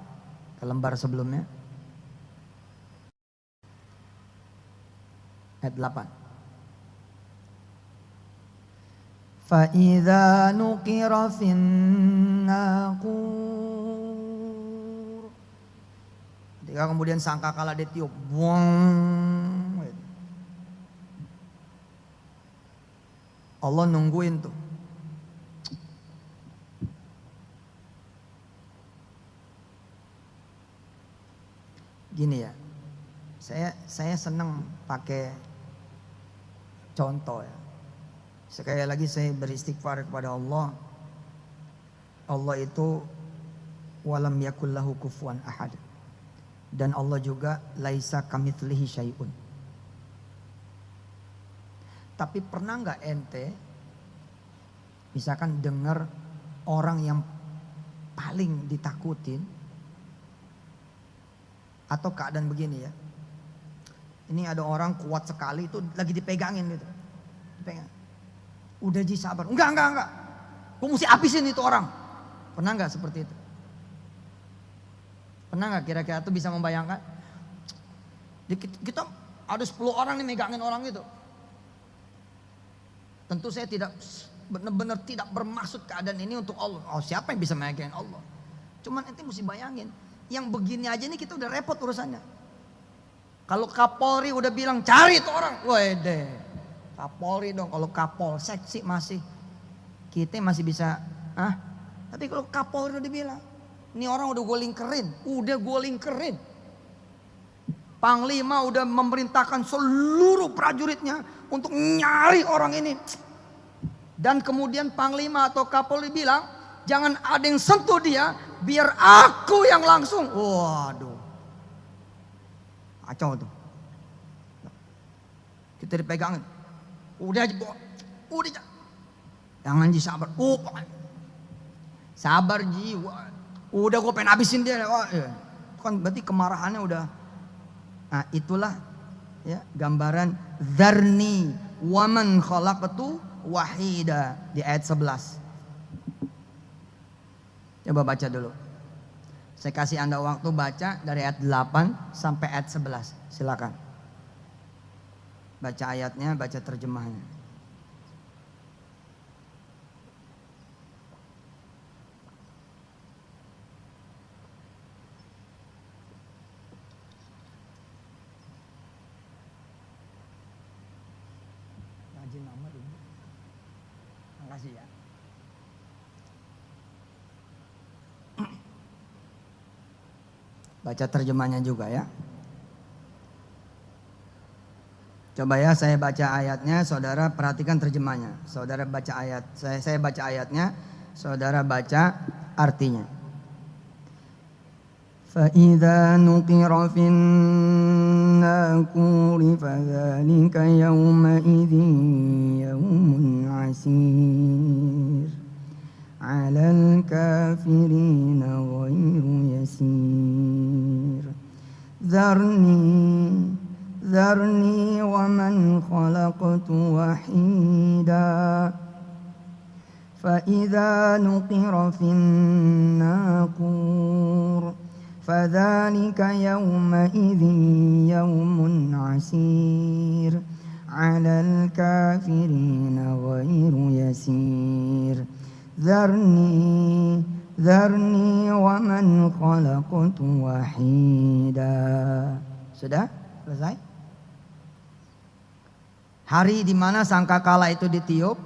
ke lembar sebelumnya. Ayat 8. Fa'idha nuqira fin naqur. Ketika kemudian sangkakala ditiup, buang. Allah nungguin tuh. Gini ya, saya senang pakai contoh ya. Sekali lagi saya beristighfar kepada Allah. Allah itu walam yakul lahu kufuwan ahad. Dan Allah juga laisa kamitslihi syai'un. Tapi pernah nggak ente misalkan dengar orang yang paling ditakutin atau keadaan begini ya. Ini ada orang kuat sekali itu lagi dipegangin gitu. Dipegang. Udah Ji sabar. Enggak. Gue mesti habisin itu orang. Pernah nggak seperti itu? Pernah nggak kira-kira tuh bisa membayangkan? Kita ada 10 orang nih megangin orang itu. Tentu saya tidak benar-benar tidak bermaksud keadaan ini untuk Allah. Oh siapa yang bisa megangin Allah? Cuman ente mesti bayangin, yang begini aja nih kita udah repot urusannya. Kalau Kapolri udah bilang cari tuh orang, wede, Kapolri dong. Kalau Kapolsek sih masih, kita masih bisa, tapi kalau Kapolri udah bilang, ini orang udah gue lingkerin, Panglima udah memerintahkan seluruh prajuritnya untuk nyari orang ini. Dan kemudian Panglima atau Kapolri bilang, jangan ada yang sentuh dia, biar aku yang langsung. Waduh. Kacau tuh. Kita dipegangin. Udah aja, udah aja. Jangan Ji, sabar. Sabar Ji. Udah gue pengen habisin dia. Kan berarti kemarahannya udah. Nah itulah ya gambaran dzarni waman khalaqtu wahida di ayat 11. Coba baca dulu. Saya kasih Anda waktu baca dari ayat 8 sampai ayat 11. Silakan. Baca ayatnya, baca terjemahnya. Rajin amat ini. Makasih ya. Baca terjemahnya juga ya. Coba ya saya baca ayatnya, saudara perhatikan terjemahnya. Saudara baca ayat, saya baca ayatnya, saudara baca artinya. فَإِذَا نُقِرَ فِي النَّاقُورِ فَذَلِكَ يَوْمَئِذٍ يَوْمٌ عَسِيرٌ عَلَى الْكَافِرِينَ غَيْرُ يَسِيرٍ ذَرْنِي وَمَنْ خَلَقْتُ وَحِيدًا فَإِذَا نُقِرَ فِي النَّاقُورِ فَذَلِكَ يَوْمَئِذٍ يَوْمٌ عَسِيرٌ عَلَى الْكَافِرِينَ غَيْرُ يَسِيرٍ ذَرْنِي وَمَنْ خَلَقْتُ وَحِيدًا. Sudah? Selesai? Hari di mana sangkakala itu ditiup,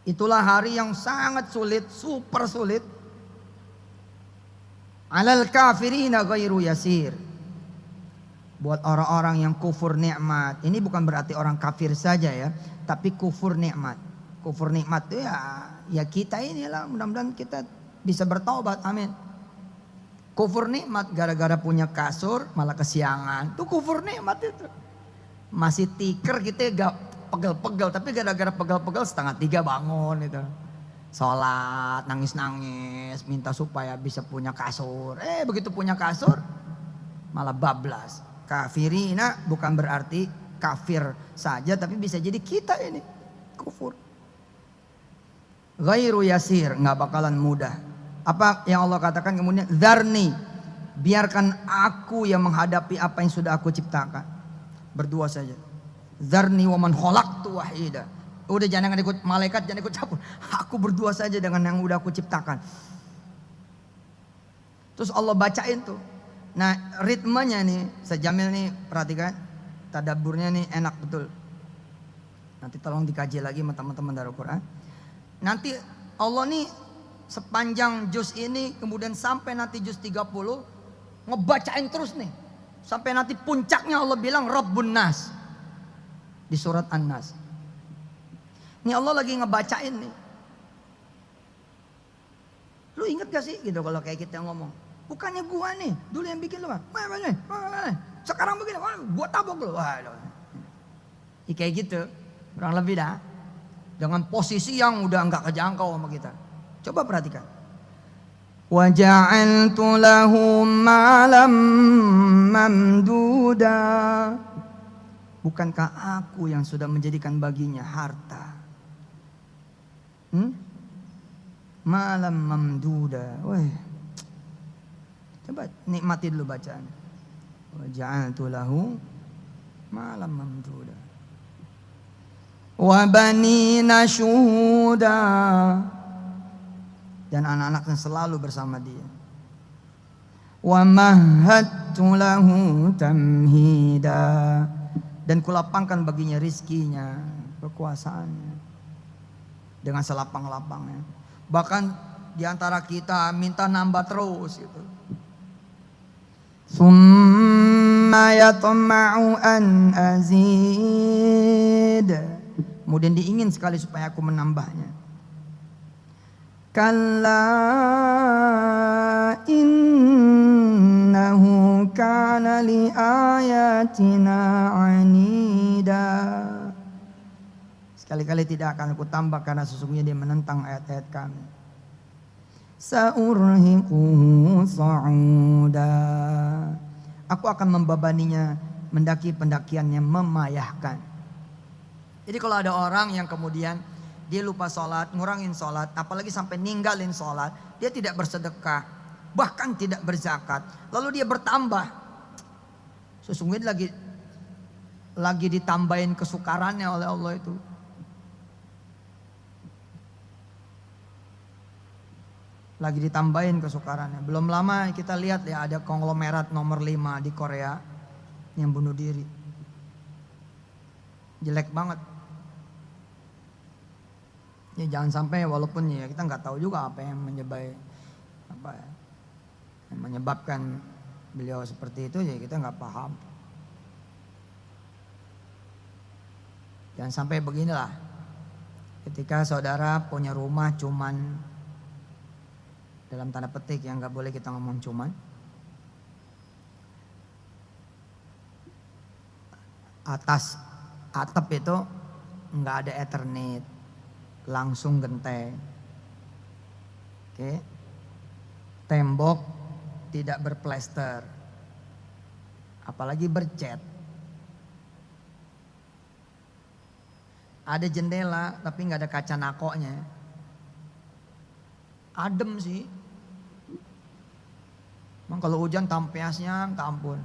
itulah hari yang sangat sulit, super sulit. Alal kafirina ghairu yasir. Buat orang-orang yang kufur nikmat. Ini bukan berarti orang kafir saja ya, tapi kufur nikmat. Kufur nikmat itu ya kita inilah, mudah-mudahan kita bisa bertaubat, amin. Kufur nikmat gara-gara punya kasur malah kesiangan. Itu kufur nikmat itu. Masih tiker kita gak pegel-pegel, tapi gara-gara pegel-pegel 2:30 bangun itu. Sholat, nangis-nangis, minta supaya bisa punya kasur. Begitu punya kasur malah bablas. Kafirina bukan berarti kafir saja, tapi bisa jadi kita ini kufur. Ghairu yasir, nggak bakalan mudah. Apa yang Allah katakan kemudian? Dzarni, biarkan aku yang menghadapi apa yang sudah aku ciptakan. Berdua saja. Dzarni wa man khalaqtu wahida. Udah jangan ikut malaikat, jangan ikut campur. Aku berdua saja dengan yang udah aku ciptakan. Terus Allah bacain tuh. Nah ritmenya nih, Sejamil nih perhatikan. Tadaburnya nih enak betul. Nanti tolong dikaji lagi sama teman-teman dari Al-Quran. Nanti Allah nih sepanjang juz ini kemudian sampai nanti juz 30 ngebacain terus nih. Sampai nanti puncaknya Allah bilang Rabbun Nas. Di surat An-Nas. Ini Allah lagi ngebacain nih. Lu inget gak sih gitu kalau kayak kita ngomong. Bukannya gua nih, dulu yang bikin lu kan. Sekarang begini, gua tabok lu. Ya, kayak gitu, kurang lebih dah. Dengan posisi yang udah nggak kejangkau sama kita. Coba perhatikan. Wa ja'altu lahu malam mamduda. Bukankah aku yang sudah menjadikan baginya harta? Malam mamduda. Weh. Coba nikmati dulu bacaan. Wa ja'altu lahu malam mamduda. Wa banina syuhuda. dan anak-anaknya selalu bersama dia. Wa mahhattu lahu tamhida, dan kulapangkan baginya rizkinya, kekuasaannya dengan selapang-lapangnya. Bahkan di antara kita minta nambah terus gitu. Summa yatma'u an azid, kemudian diingin sekali supaya aku menambahnya. Kalla innahu kana li ayatina anida, sekali-kali tidak akan aku tambah karena sesungguhnya dia menentang ayat-ayat kami. Sa'urhiquhu sa'uda, aku akan membebaninya mendaki pendakian yang memayahkan. Jadi kalau ada orang yang kemudian dia lupa sholat, ngurangin sholat, apalagi sampai ninggalin sholat, dia tidak bersedekah, bahkan tidak berzakat, lalu dia bertambah, sesungguhnya lagi ditambahin kesukarannya oleh Allah itu. Lagi ditambahin kesukarannya. Belum lama kita lihat ya, ada konglomerat nomor 5 di Korea yang bunuh diri. Jelek banget. Ya jangan sampai, walaupun ya kita nggak tahu juga apa yang menyebabkan beliau seperti itu, ya kita nggak paham. Jangan sampai beginilah. Ketika saudara punya rumah cuman, dalam tanda petik yang nggak boleh kita ngomong cuman, atas atap itu nggak ada Ethernet, langsung genteng. Oke. Tembok tidak berplester, apalagi bercat. Ada jendela tapi nggak ada kaca nakoknya. Adem sih. Emang kalau hujan tampiasnya minta ampun.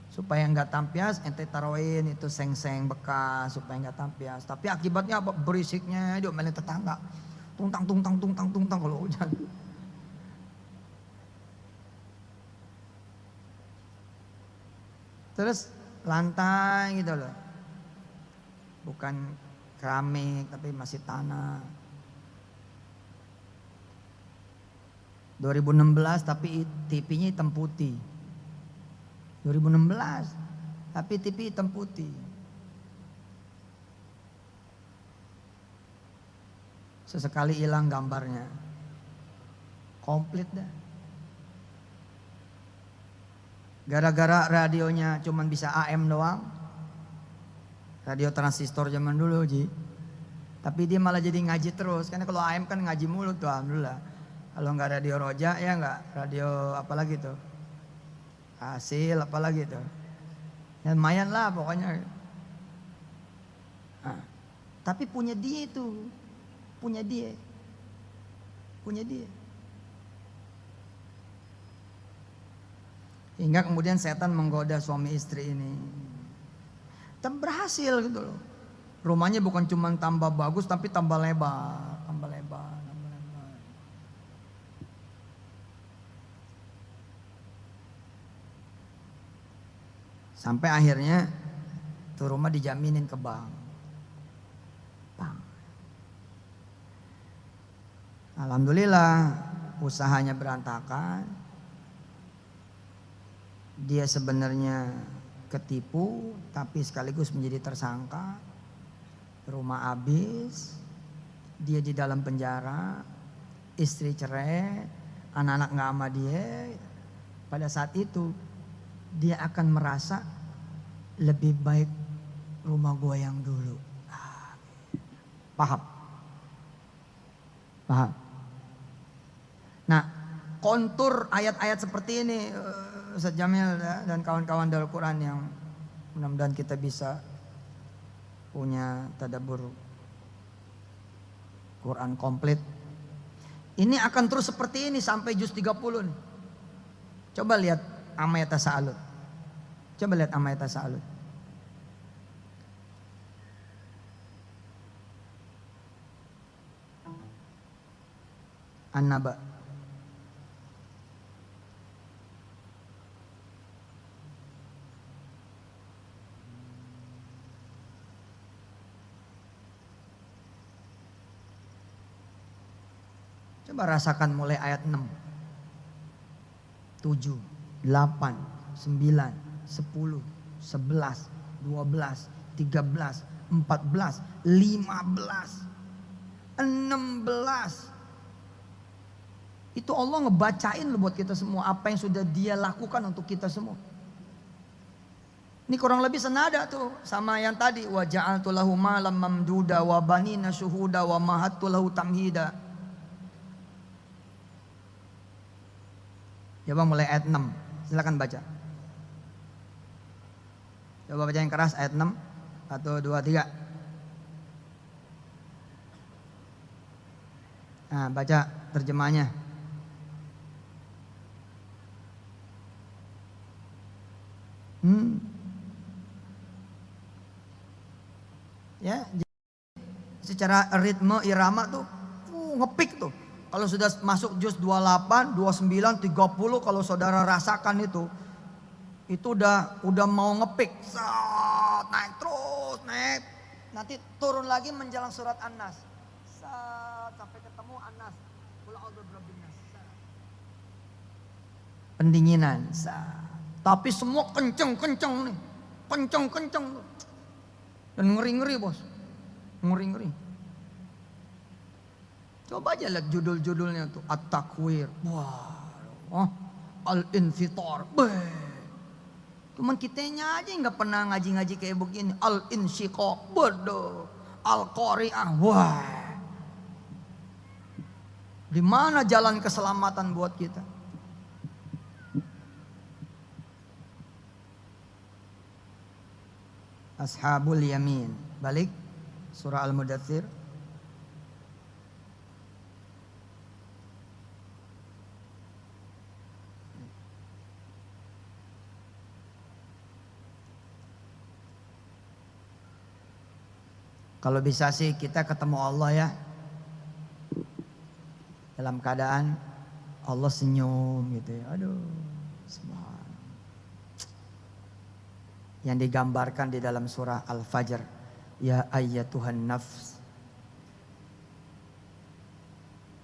Supaya nggak tampias, ente taruhin itu seng-seng bekas supaya nggak tampias. Tapi akibatnya apa? Berisiknya diomelin tetangga. Tungtang kalau hujan. Terus lantai gitu loh, bukan keramik tapi masih tanah. 2016 tapi TV-nya hitam putih. 2016 tapi TV hitam putih. Sesekali hilang gambarnya. Komplit dah. Gara-gara radionya cuman bisa AM doang. Radio transistor zaman dulu, Ji. Tapi dia malah jadi ngaji terus. Karena kalau AM kan ngaji mulu tuh, alhamdulillah. Kalau nggak radio Roja ya nggak radio apalagi tuh, hasil apalagi tuh, ya lumayan lah pokoknya. Nah, tapi punya dia itu, punya dia. Hingga kemudian setan menggoda suami istri ini, dan berhasil gitu loh. Rumahnya bukan cuma tambah bagus tapi tambah lebar. Sampai akhirnya tuh rumah dijaminin ke bank. Alhamdulillah usahanya berantakan. Dia sebenarnya ketipu tapi sekaligus menjadi tersangka. Rumah habis, dia di dalam penjara, istri cerai, anak-anak gak sama dia. Pada saat itu dia akan merasa lebih baik rumah gua yang dulu. Paham? Nah, kontur ayat-ayat seperti ini, Ustaz Jamil dan kawan-kawan Darul Quran yang mudah-mudahan kita bisa punya tadabbur Quran komplit. Ini akan terus seperti ini sampai juz 30. Coba lihat Amayat Tasa'alud. Coba lihat Amayat Tasa'alud. An-Naba. Coba rasakan mulai ayat 6, 7, 8, 9, 10, 11, 12, 13, 14, 15, 16. Itu Allah ngebacain loh buat kita semua apa yang sudah Dia lakukan untuk kita semua. Ini kurang lebih senada tuh sama yang tadi, wa ja'altu lahu malam mamduda wa banina syuhuda wa mahattu lahu tamhida. Coba mulai ayat 6. Silakan baca. Coba baca yang keras ayat 6. 1, 2, 3. Nah, baca terjemahnya. Ya, secara ritme irama tuh ngepik tuh. Kalau sudah masuk juz 28, 29, 30, kalau saudara rasakan itu udah mau ngepik. Naik terus, naik. Nanti turun lagi menjelang surat An-Nas. Sampai ketemu An-Nas. Pendinginan. Tapi semua kenceng-kenceng nih. Kenceng-kenceng. Dan ngeri-ngeri bos. Ngeri-ngeri. Coba aja lihat judul-judulnya tuh. At-Takwir. Wah. Al-Infitar. Cuman kitanya aja nggak pernah ngaji-ngaji kayak begini. Al-Insyiqaq. Bodoh. Al-Qari'ah. Wah. Di mana jalan keselamatan buat kita? Ashabul Yamin. Balik surah Al-Mudaththir. Kalau bisa sih kita ketemu Allah ya dalam keadaan Allah senyum gitu ya. Aduh, subhanallah. Yang digambarkan di dalam surah Al-Fajr, ya ayyatuhan nafs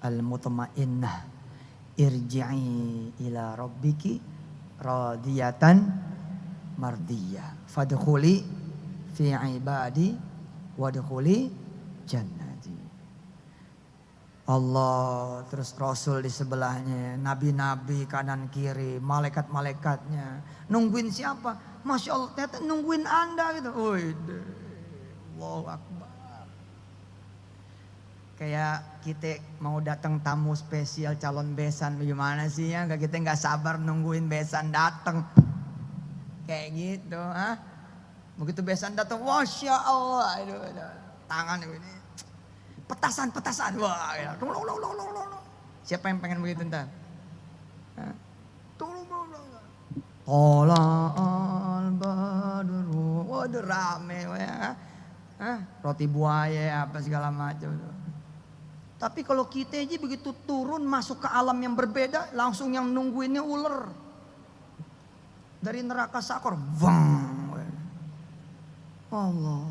al-mutmainnah irji'i ila rabbiki radiyatan mardiyah fadkhuli fi ibadi wadkhuli jannati. Allah, terus Rasul di sebelahnya, nabi-nabi kanan kiri, malaikat-malaikatnya. Nungguin siapa? Masya Allah, ternyata nungguin Anda gitu. Allahu Akbar. Kayak kita mau datang tamu spesial calon besan, gimana sih ya? Kita nggak sabar nungguin besan datang. Kayak gitu, Begitu besan datang, Masya Allah, tangan ini, petasan, wah, ya. Siapa yang pengen begitu ntar? Tola al-badru, waduh rame, ya. Roti buaya, apa segala macam. Tapi kalau kita aja begitu turun masuk ke alam yang berbeda, langsung yang nungguinnya ular dari neraka Sakor, bang. Allah.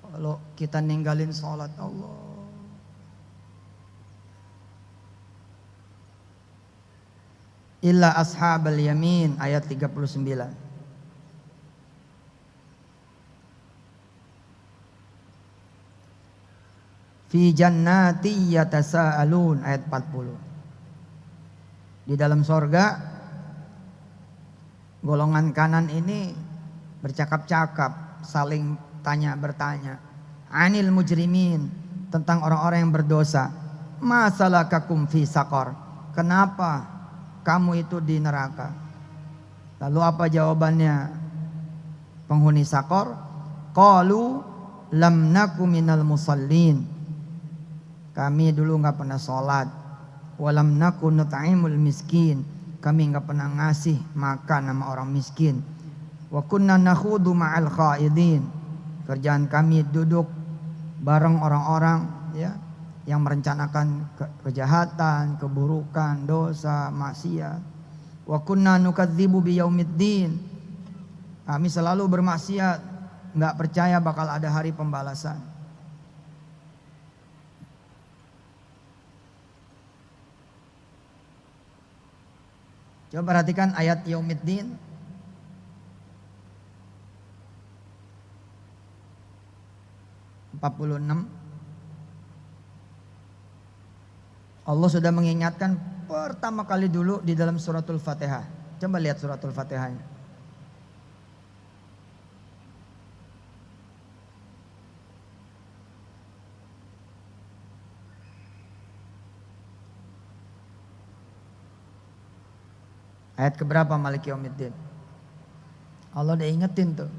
Kalau kita ninggalin sholat Allah. Illa ashabal yamin ayat 39. Fi jannati yatasaalun ayat 40. Di dalam sorga golongan kanan ini bercakap-cakap, saling tanya bertanya. Anil mujrimin, tentang orang-orang yang berdosa. Masalakakum fi saqar, kenapa kamu itu di neraka? Lalu apa jawabannya penghuni Saqar? Qalu lam naku minal musallin, kami dulu nggak pernah sholat. Walam naku nut'imul miskin, kami nggak pernah ngasih makan sama orang miskin. Wa kunna nakhudu ma'al khaidin, kerjaan kami duduk bareng orang-orang ya yang merencanakan kejahatan, keburukan, dosa, maksiat. Wa kunna nukadzibu biyaumiddin. Kami selalu bermaksiat, nggak percaya bakal ada hari pembalasan. Coba perhatikan ayat yaumiddin. Allah sudah mengingatkan pertama kali dulu di dalam suratul Fatihah. Coba lihat suratul Fatihahnya. Ayat keberapa Maliki Yaumiddin? Allah udah ingetin tuh.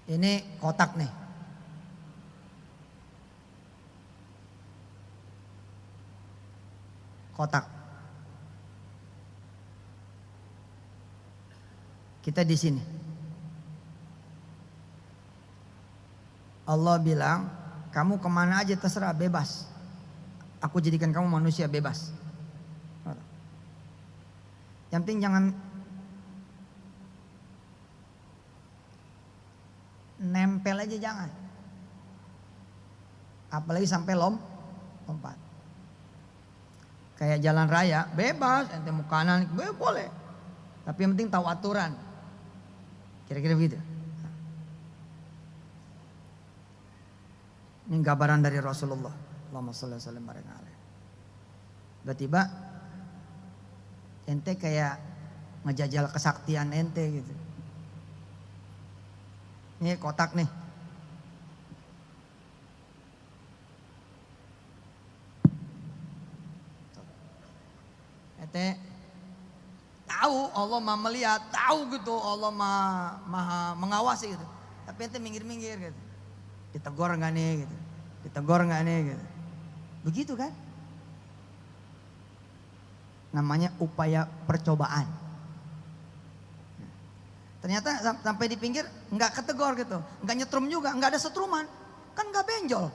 Ini kotak nih. Kotak. Kita di sini. Allah bilang, kamu kemana aja terserah, bebas. Aku jadikan kamu manusia bebas. Yang penting jangan nempel aja, jangan. Apalagi sampai lompat. Kayak jalan raya, bebas, ente mau kanan, boleh. Tapi yang penting tahu aturan. Kira-kira begitu. Ini gambaran dari Rasulullah. Allahumma shalli wa sallim baraka alaihi. Tiba-tiba ente kayak ngejajal kesaktian ente gitu. Ini kotak nih. Ente tahu Allah maha melihat, tahu gitu Allah maha mengawasi gitu. Tapi ente minggir-minggir gitu. Ditegur nggak nih gitu. Ditegur nggak nih gitu. Begitu kan? Namanya upaya percobaan. Ternyata sampai di pinggir nggak ketegor gitu, nggak nyetrum juga, nggak ada setruman, kan nggak benjol.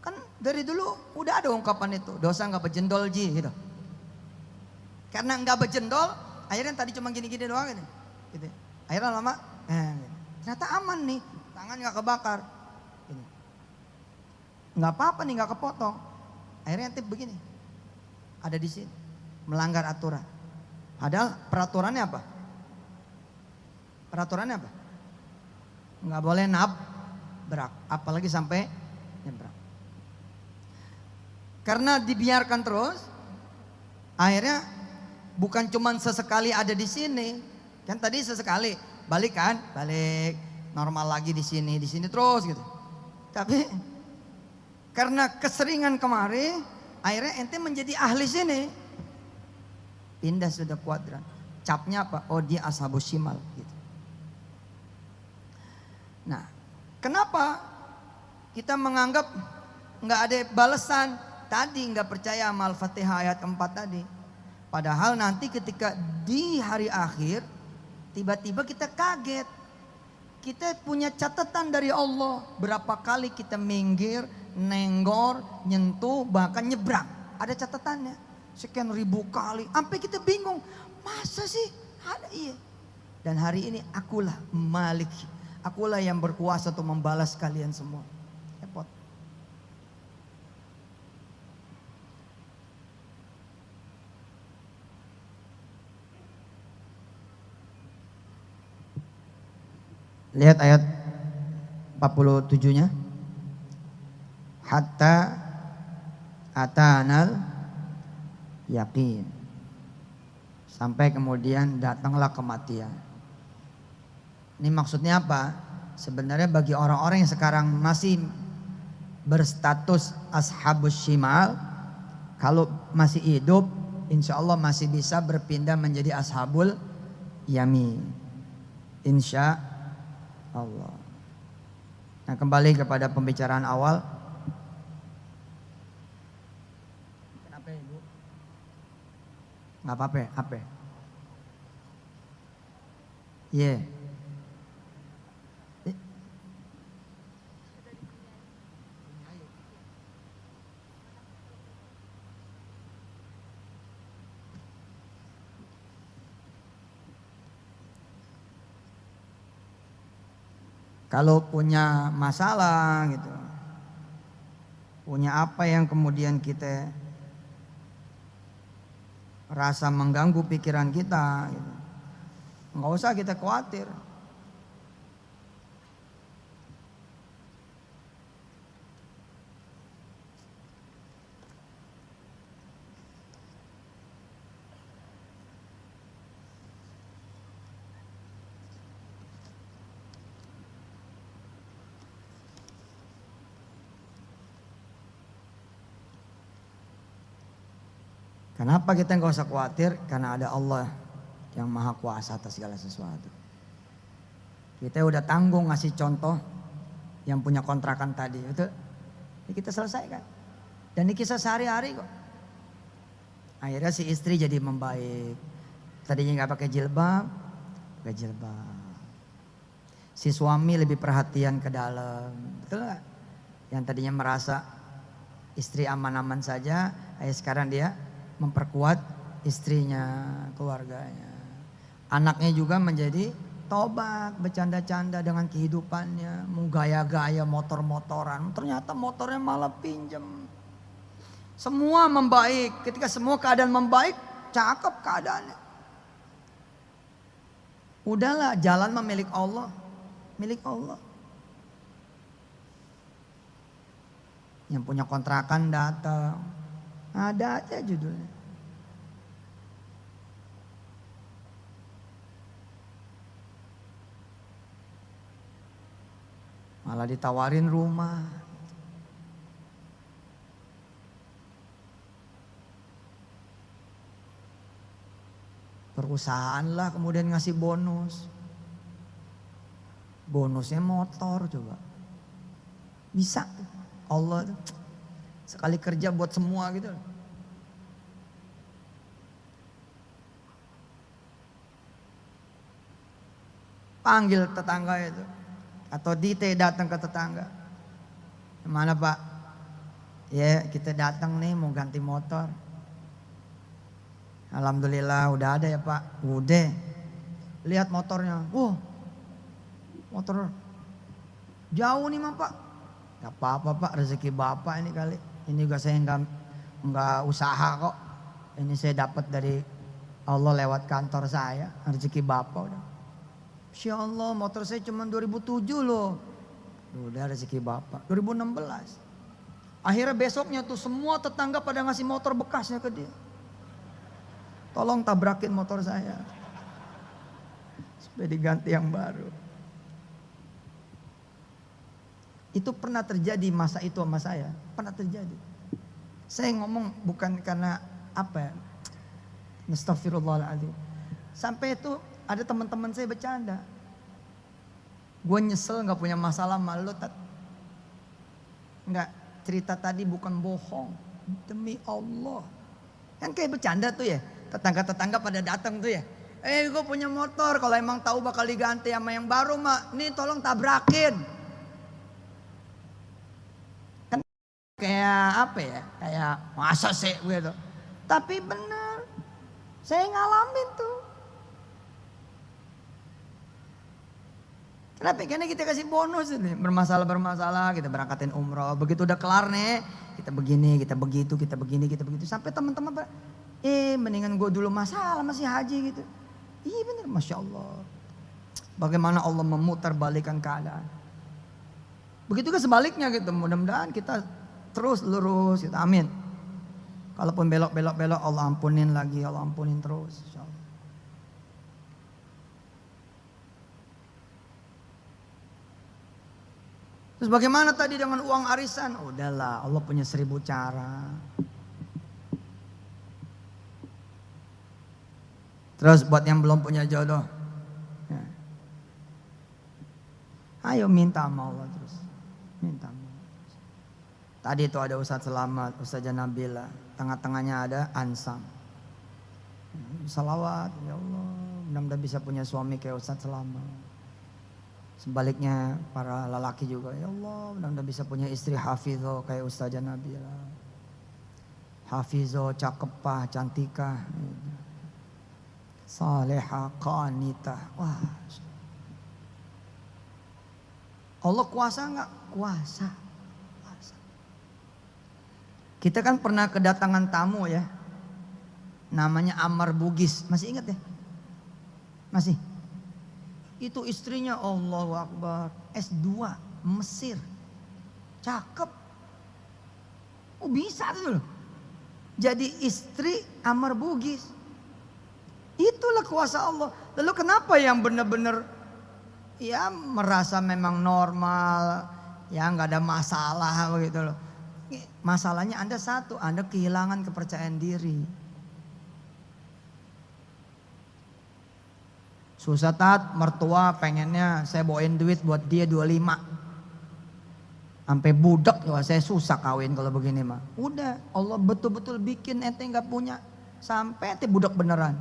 Kan dari dulu udah ada ungkapan itu, dosa nggak bejendol ji gitu. Karena nggak bejendol, akhirnya tadi cuma gini-gini doang gitu. Akhirnya lama, gitu. Ternyata aman nih, tangan nggak kebakar. Gitu. Nggak apa-apa nih, nggak kepotong. Akhirnya tip begini, ada di sini, melanggar aturan. Padahal peraturannya apa? Peraturannya apa? Nggak boleh nabrak, apalagi sampai nyebrang. Karena dibiarkan terus, akhirnya bukan cuma sesekali ada di sini, kan tadi sesekali, balik kan, balik normal lagi di sini terus gitu. Tapi karena keseringan kemari, akhirnya ente menjadi ahli sini. Pindah sudah kuadran. Capnya apa? Oh dia ashabus shimal gitu. Nah, kenapa kita menganggap nggak ada balasan tadi, nggak percaya sama Al-Fatihah ayat 4 tadi? Padahal nanti ketika di hari akhir tiba-tiba kita kaget. Kita punya catatan dari Allah berapa kali kita minggir, nenggor, nyentuh, bahkan nyebrang. Ada catatannya. Sekian ribu kali. Sampai kita bingung. Masa sih? Ada, iya. Dan hari ini akulah Malik. Akulah yang berkuasa untuk membalas kalian semua. Repot. Lihat ayat 47-nya. Hatta atanal yakin. Sampai kemudian datanglah kematian. Ini maksudnya apa? Sebenarnya bagi orang-orang yang sekarang masih berstatus ashabus shimal, kalau masih hidup, insya Allah masih bisa berpindah menjadi ashabul yamin. Insya Allah. Nah, kembali kepada pembicaraan awal. Kenapa Ibu? Nggak apa-apa, apa? Iya. Kalau punya masalah gitu, punya apa yang kemudian kita rasa mengganggu pikiran kita gitu, nggak usah kita khawatir. Kenapa kita nggak usah khawatir? Karena ada Allah yang maha kuasa atas segala sesuatu. Kita udah tanggung ngasih contoh yang punya kontrakan tadi, betul? Ini kita selesaikan. Dan ini kisah sehari-hari kok. Akhirnya si istri jadi membaik. Tadinya nggak pakai jilbab, pakai jilbab. Si suami lebih perhatian ke dalam, betul nggak? Yang tadinya merasa istri aman-aman saja, sekarang dia memperkuat istrinya, keluarganya. Anaknya juga menjadi tobat, bercanda-canda dengan kehidupannya, mau gaya-gaya motor-motoran. Ternyata motornya malah pinjam. Semua membaik. Ketika semua keadaan membaik, cakep keadaannya. Udahlah, jalan mah milik Allah. Milik Allah. Yang punya kontrakan datang. Ada aja judulnya. Malah ditawarin rumah. Perusahaan lah kemudian ngasih bonus. Bonusnya motor coba. Bisa Allah tuh. Sekali kerja buat semua gitu. Panggil tetangga itu. Atau Dite datang ke tetangga. Mana Pak? Ya kita datang nih mau ganti motor. Alhamdulillah udah ada ya Pak. Udah. Lihat motornya. Motor jauh nih mah Pak. Gak apa-apa Pak, rezeki Bapak ini kali. Ini juga saya nggak usaha kok. Ini saya dapat dari Allah lewat kantor saya. Rezeki Bapak udah. Insya Allah motor saya cuma 2007 loh. Udah rezeki Bapak. 2016. Akhirnya besoknya tuh semua tetangga pada ngasih motor bekasnya ke dia. Tolong tabrakin motor saya. Supaya diganti yang baru. Itu pernah terjadi masa itu sama saya. Pernah terjadi. Saya ngomong bukan karena apa ya. Astagfirullahaladzim. Sampai itu ada teman-teman saya bercanda. Gue nyesel gak punya masalah sama lo. Enggak, cerita tadi bukan bohong. Demi Allah. Kan kayak bercanda tuh ya. Tetangga-tetangga pada datang tuh ya. Gue punya motor. Kalau emang tahu bakal diganti sama yang baru mak. Nih tolong tabrakin. Kayak apa ya, kayak masa sih gitu. Tapi benar, saya ngalamin tuh. Kenapa? Karena kita kasih bonus ini. Bermasalah, kita berangkatin umroh. Begitu udah kelar nih, kita begini, kita begitu, kita begini, kita begitu. Sampai teman-teman, mendingan gue dulu masalah masih haji gitu. Iya benar, Masya Allah. Bagaimana Allah memutar balikan keadaan. Begitu kan sebaliknya gitu, mudah-mudahan kita terus lurus gitu. Amin. Kalaupun belok Allah ampunin lagi, Allah ampunin terus insyaallah. Terus bagaimana tadi dengan uang arisan? Udahlah, Allah punya 1000 cara. Terus buat yang belum punya jodoh, ya. Ayo minta sama Allah terus. Minta. Tadi itu ada Ustadz Selamat, Ustazah Nabila. Tengah-tengahnya ada Ansam. Salawat, ya Allah. Mudah-mudahan bisa punya suami kayak Ustadz Selamat. Sebaliknya para lelaki juga. Ya Allah, mudah-mudahan bisa punya istri Hafizah kayak Ustazah Nabila. Hafizah, cakepah, cantikah. Salehah, qanitah. Wah. Allah kuasa nggak? Kuasa. Kuasa. Kita kan pernah kedatangan tamu ya. Namanya Ammar Bugis. Masih ingat ya? Masih? Itu istrinya Allahu Akbar. S2 Mesir. Cakep. Oh bisa tuh loh. Jadi istri Ammar Bugis. Itulah kuasa Allah. Lalu kenapa yang benar-benar ya merasa memang normal, ya nggak ada masalah begitu loh. Masalahnya Anda satu, Anda kehilangan kepercayaan diri. Susah tat, mertua pengennya saya bawain duit buat dia 25. Sampai budak ya saya susah kawin kalau begini mah. Udah Allah betul-betul bikin ente nggak punya. Sampai ente budak beneran.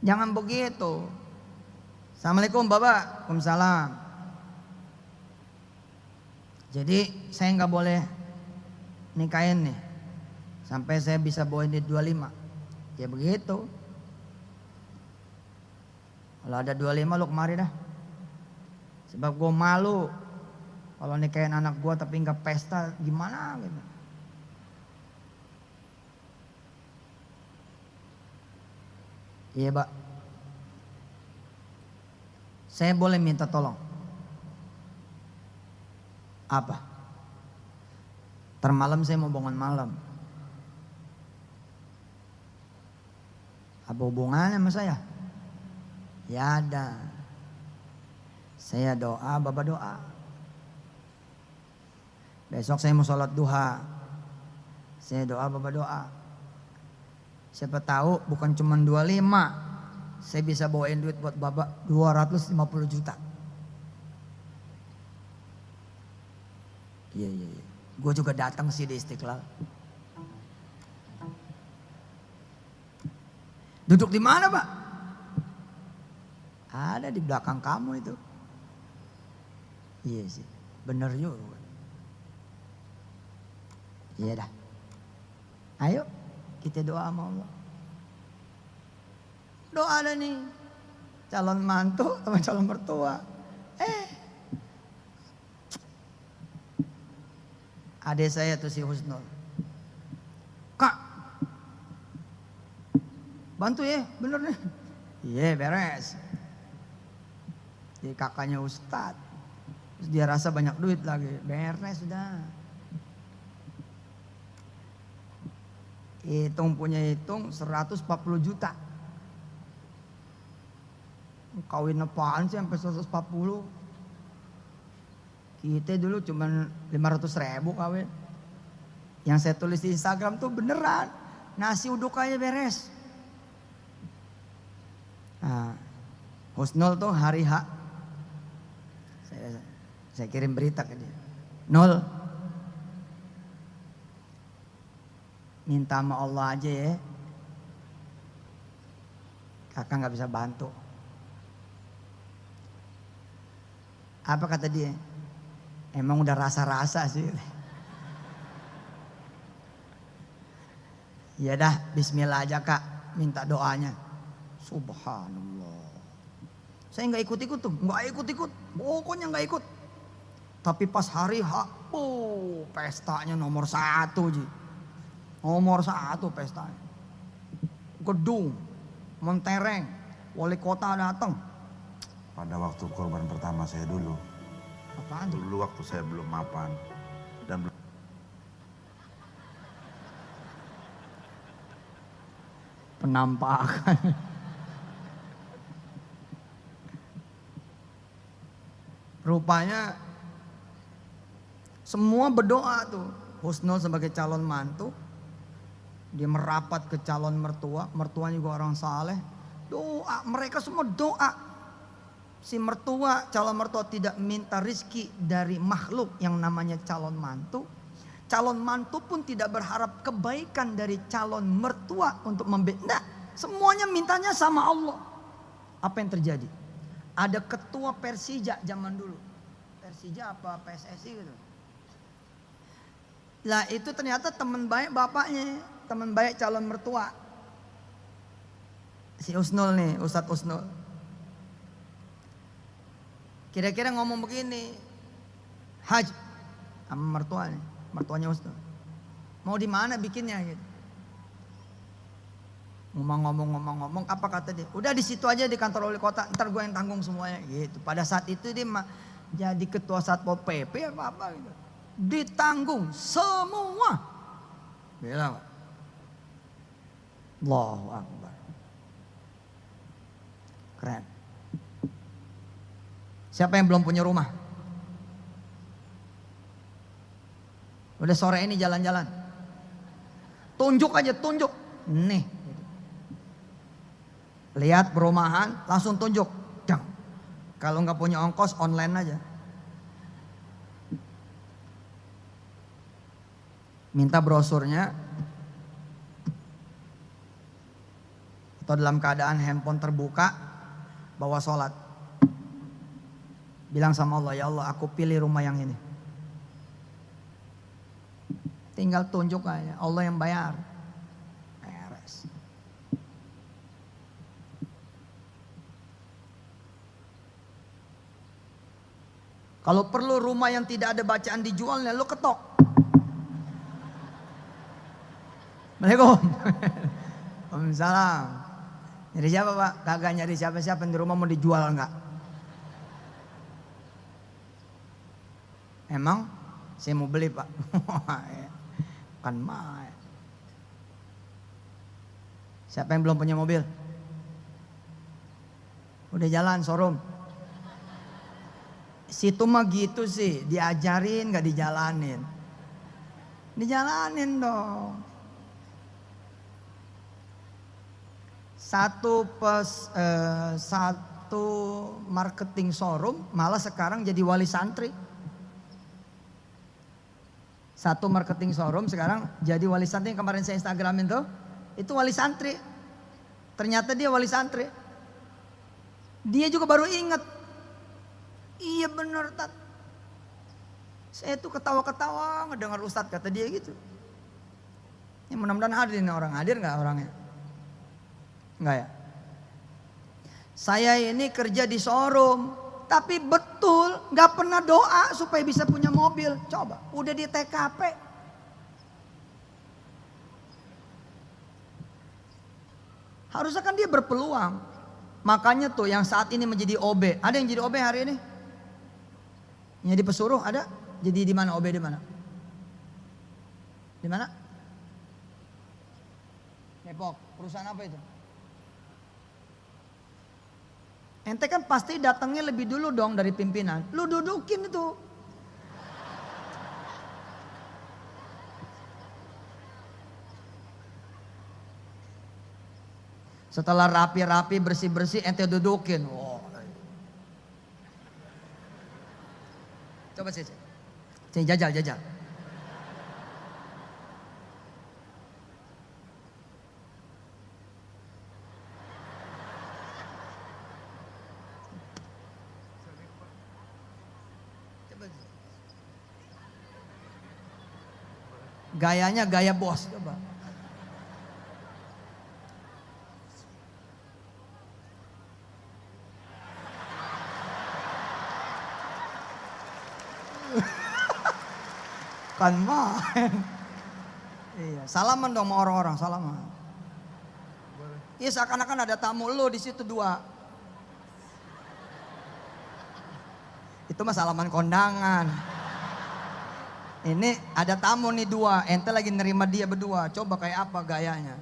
Jangan begitu. Assalamualaikum Bapak. Waalaikumsalam. Jadi saya nggak boleh nikahin nih. Sampai saya bisa bawain duit 25. Ya begitu. Kalau ada 25 lu kemari dah. Sebab gue malu. Kalau nikahin anak gue tapi nggak pesta gimana gitu. Iya Pak. Saya boleh minta tolong. Apa? Termalam saya mau bangun malam. Apa hubungannya sama saya? Ya ada. Saya doa, Bapak doa. Besok saya mau sholat duha. Saya doa, Bapak doa. Siapa tahu bukan cuma 25. Saya bisa bawain duit buat Bapak 250 juta. Iya. Gue juga datang sih di Istiqlal. Duduk di mana Pak? Ada di belakang kamu itu. Iya sih, bener juga. Iya dah. Ayo kita doa sama Allah. Doa ada nih. Calon mantu sama calon mertua. Adik saya tuh si Husnul. Kak, bantu ya, bener nih. Iya beres. Jadi kakaknya Ustadz. Terus dia rasa banyak duit lagi. Beres sudah. Punya 140 juta. Kawin apaan sih sampai 140? Kita dulu cuma 500.000 kawin. Yang saya tulis di Instagram tuh beneran. Nasi uduk aja beres. Nah, Husnul tuh hari H. Saya kirim berita ke dia. Nul, minta sama Allah aja ya. Kakak gak bisa bantu. Apa kata dia? Emang udah rasa-rasa sih. Ya dah, bismillah aja Kak, minta doanya. Subhanallah. Saya nggak ikut-ikut tuh, nggak ikut-ikut, pokoknya nggak ikut. Tapi pas hari H, pestanya nomor 1 Ji. Nomor 1 pestanya. Gedung, mentereng, wali kota datang. Pada waktu korban pertama saya dulu. Apaan tuh? Dulu waktu saya belum mapan dan belum. Penampakan. Rupanya semua berdoa tuh. Husnul sebagai calon mantu, dia merapat ke calon mertua. Mertuanya juga orang saleh. Doa, mereka semua doa. Si mertua, calon mertua tidak minta rizki dari makhluk yang namanya calon mantu. Calon mantu pun tidak berharap kebaikan dari calon mertua untuk nah, semuanya mintanya sama Allah. Apa yang terjadi? Ada ketua Persija zaman dulu. Persija apa PSSI gitu. Lah itu ternyata teman baik bapaknya, teman baik calon mertua. Si Husnul nih, Ustadz Husnul. Kira-kira ngomong begini, Haj, sama mertuanya Ustaz. Mau di mana bikinnya gitu. Ngomong, apa kata dia? Udah di situ aja di kantor wali kota, ntar gue yang tanggung semuanya gitu. Pada saat itu dia jadi ketua Satpol PP apa gitu. Ditanggung semua. Bilang, Allahu Akbar. Keren. Siapa yang belum punya rumah? Udah sore ini jalan-jalan. Tunjuk aja, tunjuk. Nih. Lihat perumahan, langsung tunjuk. Dang. Kalau nggak punya ongkos, online aja. Minta brosurnya. Atau dalam keadaan handphone terbuka, bawa sholat. Bilang sama Allah, ya Allah aku pilih rumah yang ini. Tinggal tunjuk aja, Allah yang bayar. Beres. Kalau perlu rumah yang tidak ada bacaan dijualnya, lo ketok. Assalamualaikum. Waalaikumsalam. Nyari siapa Pak? Kagak nyari siapa-siapa, di rumah mau dijual enggak? Emang saya mau beli Pak. Bukan main. Siapa yang belum punya mobil? Udah jalan showroom. Situ mah gitu sih, diajarin gak dijalanin. Dijalanin dong. Satu marketing showroom malah sekarang jadi wali santri. Satu marketing showroom sekarang jadi wali santri. Yang kemarin saya Instagramin tuh, itu wali santri. Ternyata dia wali santri. Dia juga baru ingat. Iya bener Tat. Saya tuh ketawa-ketawa ngedengar Ustadz kata dia gitu. Ya mudah-mudahan hadir nih orang. Hadir gak orangnya? Enggak ya? Saya ini kerja di showroom. Tapi betul gak pernah doa supaya bisa punya mobil. Coba, udah di TKP. Harusnya kan dia berpeluang. Makanya tuh yang saat ini menjadi OB. Ada yang jadi OB hari ini? Jadi pesuruh ada? Jadi di mana OB di mana? Di mana? Depok. Perusahaan apa itu? Ente kan pasti datangnya lebih dulu dong dari pimpinan. Lu dudukin itu. Setelah rapi-rapi, bersih-bersih, ente dudukin. Oh. Coba sih. Saya jajal. Gayanya gaya bos, coba. Kan main. Iya, salaman dong sama orang-orang, salaman. Iya, seakan-akan ada tamu lo di situ dua. Itu mah salaman kondangan. Ini ada tamu nih dua, ente lagi nerima dia berdua. Coba kayak apa gayanya?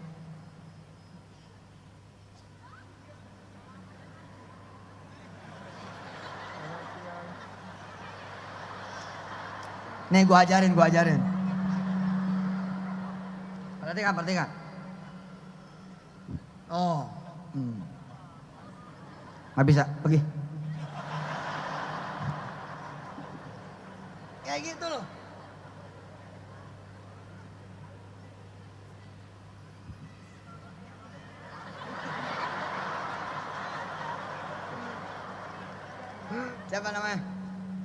Nih gua ajarin. Perhatikan. Oh. Gak bisa, pergi. Kayak gitu loh. Siapa namanya?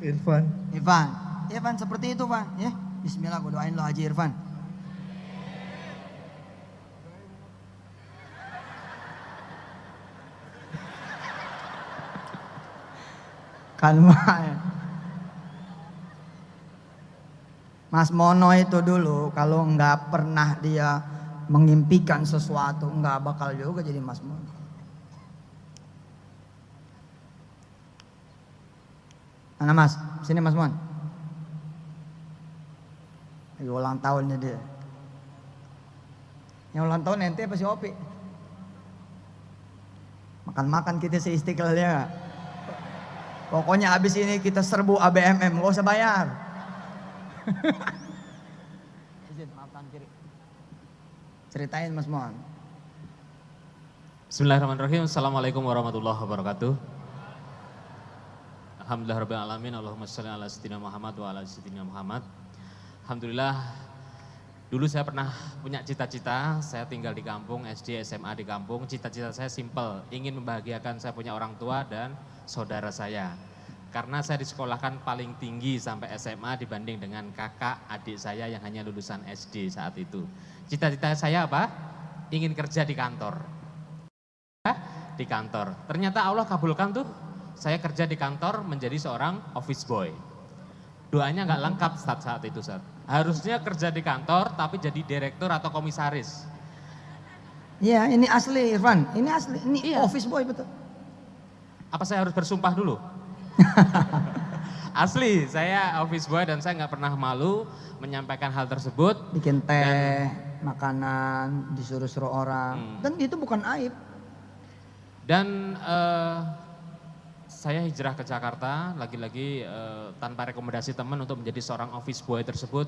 Irfan. Irfan seperti itu Pak ya. Bismillah, gue doain lo Haji Irfan. Kan Mas Mono itu dulu kalau nggak pernah dia mengimpikan sesuatu nggak bakal juga jadi Mas Mono. Mana Mas? Sini Mas Mon. Lagi ulang tahunnya dia. Yang ulang tahun ente apa si Opi? Makan-makan kita seistiqlalnya. Pokoknya abis ini kita serbu ABMM, gak usah bayar. Izin, maafkan kiri. Ceritain Mas Mon. Bismillahirrahmanirrahim. Assalamualaikum warahmatullahi wabarakatuh. Alhamdulillahirrahmanirrahim. Allahumma sholli ala sayyidina Muhammad wa ala sayyidina Muhammad. Alhamdulillah, dulu saya pernah punya cita-cita, saya tinggal di kampung, SD, SMA di kampung. Cita-cita saya simple, ingin membahagiakan saya punya orang tua dan saudara saya. Karena saya disekolahkan paling tinggi sampai SMA dibanding dengan kakak adik saya yang hanya lulusan SD saat itu. Cita-cita saya apa? Ingin kerja di kantor. Di kantor. Ternyata Allah kabulkan tuh, saya kerja di kantor menjadi seorang office boy. Doanya nggak lengkap saat itu, Ustaz. Harusnya kerja di kantor tapi jadi direktur atau komisaris. Iya, ini asli Irfan, ini asli, ini Iya. office boy betul. Apa saya harus bersumpah dulu? Asli, saya office boy dan saya nggak pernah malu menyampaikan hal tersebut. Bikin teh, makanan, disuruh-suruh orang, dan itu bukan aib. Dan saya hijrah ke Jakarta, lagi-lagi tanpa rekomendasi teman untuk menjadi seorang office boy tersebut.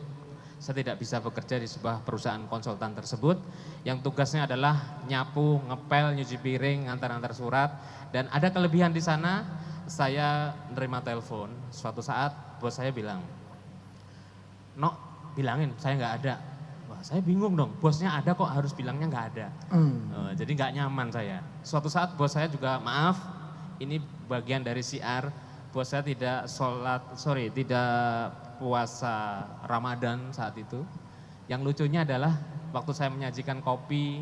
Saya tidak bisa bekerja di sebuah perusahaan konsultan tersebut, yang tugasnya adalah nyapu, ngepel, nyuci piring, ngantar-ngantar surat. Dan ada kelebihan di sana, saya menerima telepon, suatu saat bos saya bilang, "Nok, bilangin saya nggak ada." Wah, saya bingung dong, bosnya ada kok harus bilangnya nggak ada. Jadi nggak nyaman saya. Suatu saat bos saya juga, maaf, ini bagian dari syiar, bos saya tidak tidak puasa Ramadan saat itu. Yang lucunya adalah waktu saya menyajikan kopi,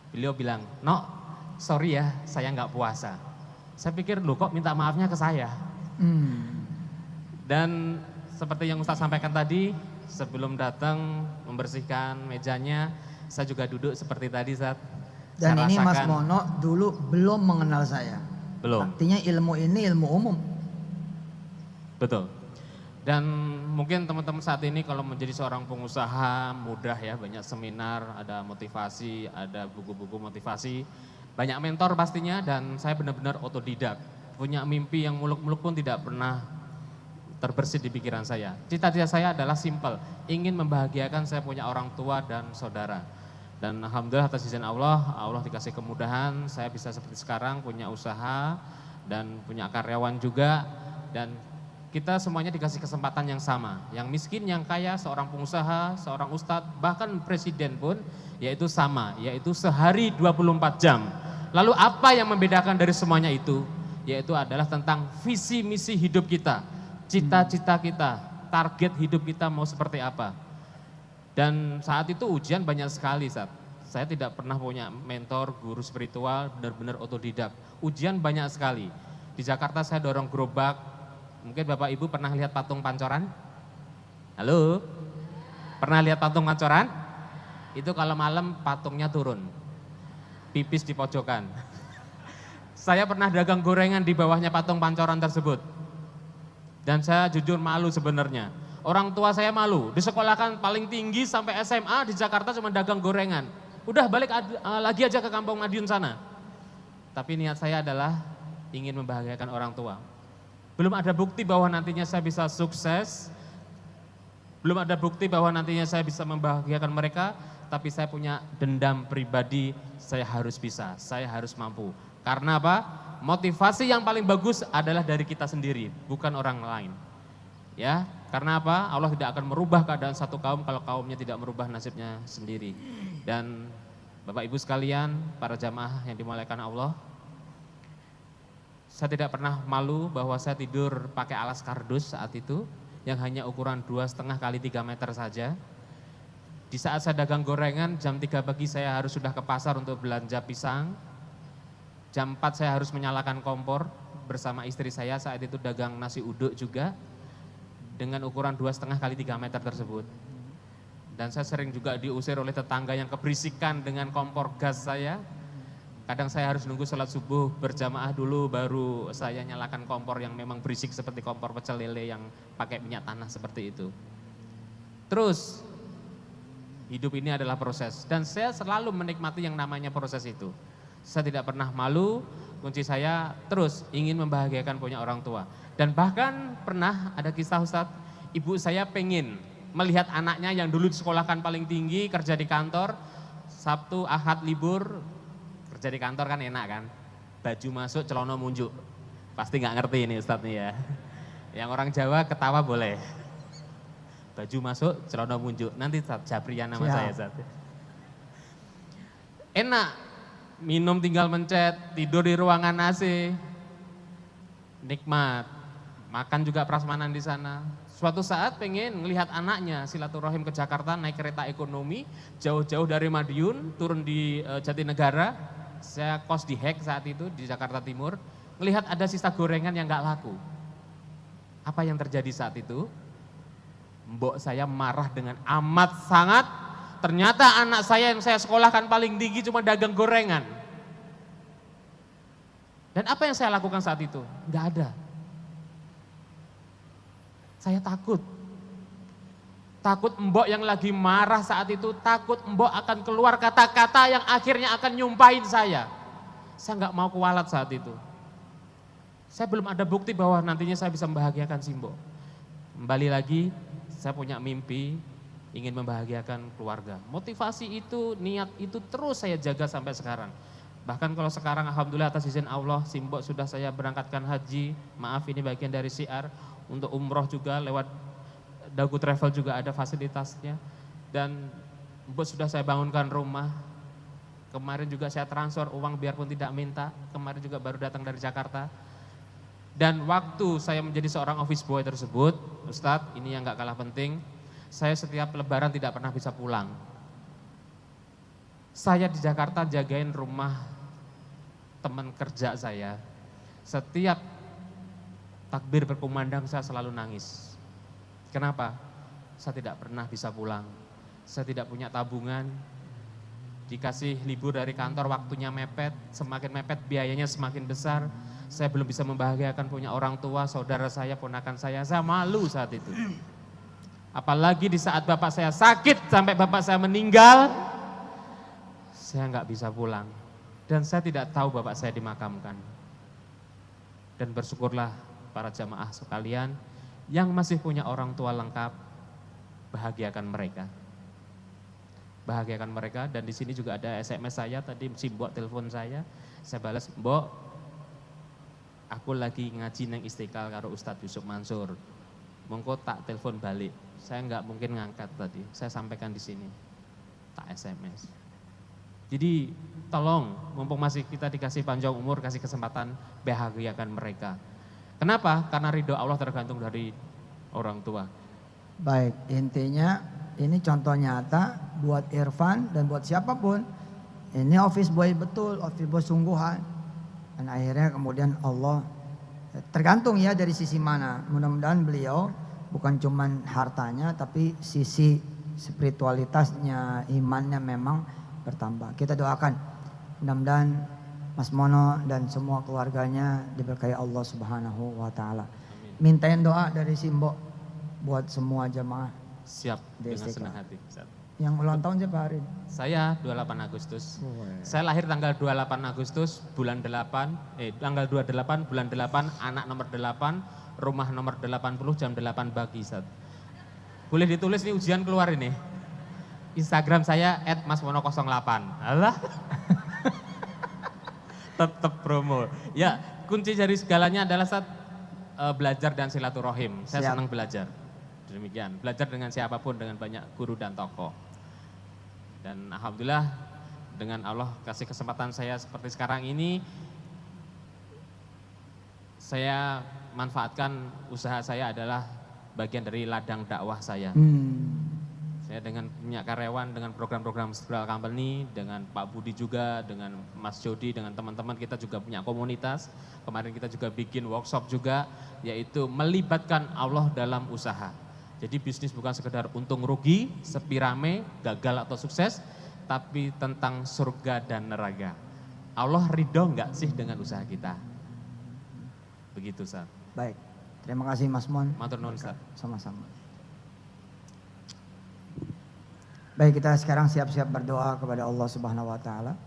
beliau bilang, "Nok, sorry ya, saya nggak puasa." Saya pikir, loh kok minta maafnya ke saya? Dan seperti yang Ustaz sampaikan tadi, sebelum datang membersihkan mejanya, saya juga duduk seperti tadi, Ustaz. Dan Saya ini Mas rasakan- Mono dulu belum mengenal saya. Belum. Artinya ilmu ini ilmu umum. Betul. Dan mungkin teman-teman saat ini kalau menjadi seorang pengusaha mudah ya, banyak seminar, ada motivasi, ada buku-buku motivasi, banyak mentor pastinya, dan saya benar-benar otodidak. Punya mimpi yang muluk-muluk pun tidak pernah terbersit di pikiran saya. Cita-cita saya adalah simple, ingin membahagiakan saya punya orang tua dan saudara. Dan alhamdulillah atas izin Allah, Allah dikasih kemudahan, saya bisa seperti sekarang punya usaha dan punya karyawan juga, dan kita semuanya dikasih kesempatan yang sama. Yang miskin, yang kaya, seorang pengusaha, seorang ustadz, bahkan presiden pun yaitu sama, yaitu sehari 24 jam. Lalu apa yang membedakan dari semuanya itu? Yaitu adalah tentang visi misi hidup kita, cita-cita kita, target hidup kita mau seperti apa. Dan saat itu ujian banyak sekali, Ustaz. Saya tidak pernah punya mentor, guru spiritual, benar-benar otodidak. Ujian banyak sekali. Di Jakarta saya dorong gerobak. Mungkin Bapak Ibu pernah lihat patung pancoran? Halo? Pernah lihat patung pancoran? Itu kalau malam patungnya turun. Pipis di pojokan. Saya pernah dagang gorengan di bawahnya patung pancoran tersebut. Dan saya jujur malu sebenarnya. Orang tua saya malu, disekolahkan paling tinggi sampai SMA di Jakarta cuma dagang gorengan. Udah balik lagi aja ke kampung Madiun sana. Tapi niat saya adalah ingin membahagiakan orang tua. Belum ada bukti bahwa nantinya saya bisa sukses. Belum ada bukti bahwa nantinya saya bisa membahagiakan mereka. Tapi saya punya dendam pribadi, saya harus bisa, saya harus mampu. Karena apa? Motivasi yang paling bagus adalah dari kita sendiri, bukan orang lain. Ya, karena apa? Allah tidak akan merubah keadaan satu kaum kalau kaumnya tidak merubah nasibnya sendiri. Dan Bapak Ibu sekalian, para jamaah yang dimuliakan Allah, saya tidak pernah malu bahwa saya tidur pakai alas kardus saat itu, yang hanya ukuran 2,5 kali 3 meter saja. Di saat saya dagang gorengan, jam 3 pagi saya harus sudah ke pasar untuk belanja pisang. Jam 4 saya harus menyalakan kompor bersama istri saya saat itu dagang nasi uduk juga dengan ukuran 2,5 kali 3 meter tersebut. Dan saya sering juga diusir oleh tetangga yang keberisikan dengan kompor gas saya. Kadang saya harus nunggu sholat subuh berjamaah dulu baru saya nyalakan kompor yang memang berisik seperti kompor pecel lele yang pakai minyak tanah seperti itu. Terus hidup ini adalah proses dan saya selalu menikmati yang namanya proses itu. Saya tidak pernah malu, kunci saya terus ingin membahagiakan punya orang tua. Dan bahkan pernah ada kisah Ustadz, ibu saya pengen melihat anaknya yang dulu disekolahkan paling tinggi, kerja di kantor, Sabtu, Ahad libur, kerja di kantor kan enak kan, baju masuk, celana munjuk. Pasti nggak ngerti ini Ustadz nih ya. Yang orang Jawa ketawa boleh. Baju masuk, celana munjuk. Nanti Japrian nama saya Ustadz. Enak, minum tinggal mencet, tidur di ruangan AC. Nikmat, makan juga prasmanan di sana. Suatu saat pengen melihat anaknya silaturahim ke Jakarta naik kereta ekonomi, jauh-jauh dari Madiun, turun di Jatinegara. Saya kos di Hek saat itu di Jakarta Timur, melihat ada sisa gorengan yang gak laku. Apa yang terjadi saat itu? Mbok saya marah dengan amat sangat, ternyata anak saya yang saya sekolahkan paling tinggi cuma dagang gorengan. Dan apa yang saya lakukan saat itu? Gak ada. Saya takut. Takut mbok yang lagi marah saat itu, takut mbok akan keluar kata-kata yang akhirnya akan nyumpahin saya. Saya nggak mau kualat saat itu. Saya belum ada bukti bahwa nantinya saya bisa membahagiakan si mbok. Kembali lagi, saya punya mimpi ingin membahagiakan keluarga. Motivasi itu, niat itu terus saya jaga sampai sekarang. Bahkan kalau sekarang alhamdulillah atas izin Allah, si mbok sudah saya berangkatkan haji, maaf ini bagian dari syiar, untuk umroh juga lewat Dagu Travel juga ada fasilitasnya. Dan mbok sudah saya bangunkan rumah. Kemarin juga saya transfer uang biarpun tidak minta. Kemarin juga baru datang dari Jakarta. Dan waktu saya menjadi seorang office boy tersebut, Ustadz ini yang gak kalah penting, saya setiap lebaran tidak pernah bisa pulang. Saya di Jakarta jagain rumah teman kerja saya. Setiap takbir berkumandang saya selalu nangis. Kenapa? Saya tidak pernah bisa pulang. Saya tidak punya tabungan. Dikasih libur dari kantor, waktunya mepet. Semakin mepet, biayanya semakin besar. Saya belum bisa membahagiakan punya orang tua, saudara saya, ponakan saya. Saya malu saat itu. Apalagi di saat bapak saya sakit, sampai bapak saya meninggal, saya nggak bisa pulang. Dan saya tidak tahu bapak saya dimakamkan. Dan bersyukurlah para jamaah sekalian, yang masih punya orang tua lengkap, bahagiakan mereka. Bahagiakan mereka. Dan di sini juga ada SMS saya tadi, si Mbok telepon saya balas, Mbok, aku lagi ngaji neng Istiqlal karo Ustadz Yusuf Mansur. Mongko tak telepon balik. Saya nggak mungkin ngangkat tadi. Saya sampaikan di sini. Tak SMS. Jadi tolong, mumpung masih kita dikasih panjang umur, kasih kesempatan bahagiakan mereka. Kenapa? Karena ridho Allah tergantung dari orang tua. Baik, intinya ini contoh nyata buat Irfan dan buat siapapun. Ini office boy betul, office boy sungguhan. Dan akhirnya kemudian Allah, tergantung ya dari sisi mana. Mudah-mudahan beliau bukan cuman hartanya tapi sisi spiritualitasnya, imannya memang bertambah. Kita doakan mudah-mudahan Mas Mono dan semua keluarganya diberkahi Allah Subhanahu wa taala. Mintain doa dari Simbo buat semua jamaah. Siap, dengan senang hati. Siap. Yang ulang tahun siapa hari? Saya 28 Agustus. Saya lahir tanggal 28 Agustus bulan 8, tanggal 28 bulan 8, anak nomor 8, rumah nomor 80 jam 8 pagi. Boleh ditulis nih ujian keluar ini. Instagram saya @masmono08. Alah. Tetap promo. Ya, kunci dari segalanya adalah belajar dan silaturahim. Saya senang belajar. Demikian, belajar dengan siapapun, dengan banyak guru dan tokoh. Dan alhamdulillah dengan Allah kasih kesempatan saya seperti sekarang ini, saya manfaatkan usaha saya adalah bagian dari ladang dakwah saya. Saya dengan punya karyawan, dengan program-program Spiral Company, dengan Pak Budi juga, dengan Mas Jody, dengan teman-teman kita juga punya komunitas. Kemarin kita juga bikin workshop juga, yaitu melibatkan Allah dalam usaha. Jadi bisnis bukan sekedar untung rugi, sepi rame, gagal atau sukses, tapi tentang surga dan neraka. Allah ridho enggak sih dengan usaha kita? Begitu, Ustaz. Baik, terima kasih Mas Mon. Matur nuwun, Ustaz. Sama-sama. Baik, kita sekarang siap-siap berdoa kepada Allah Subhanahu wa taala.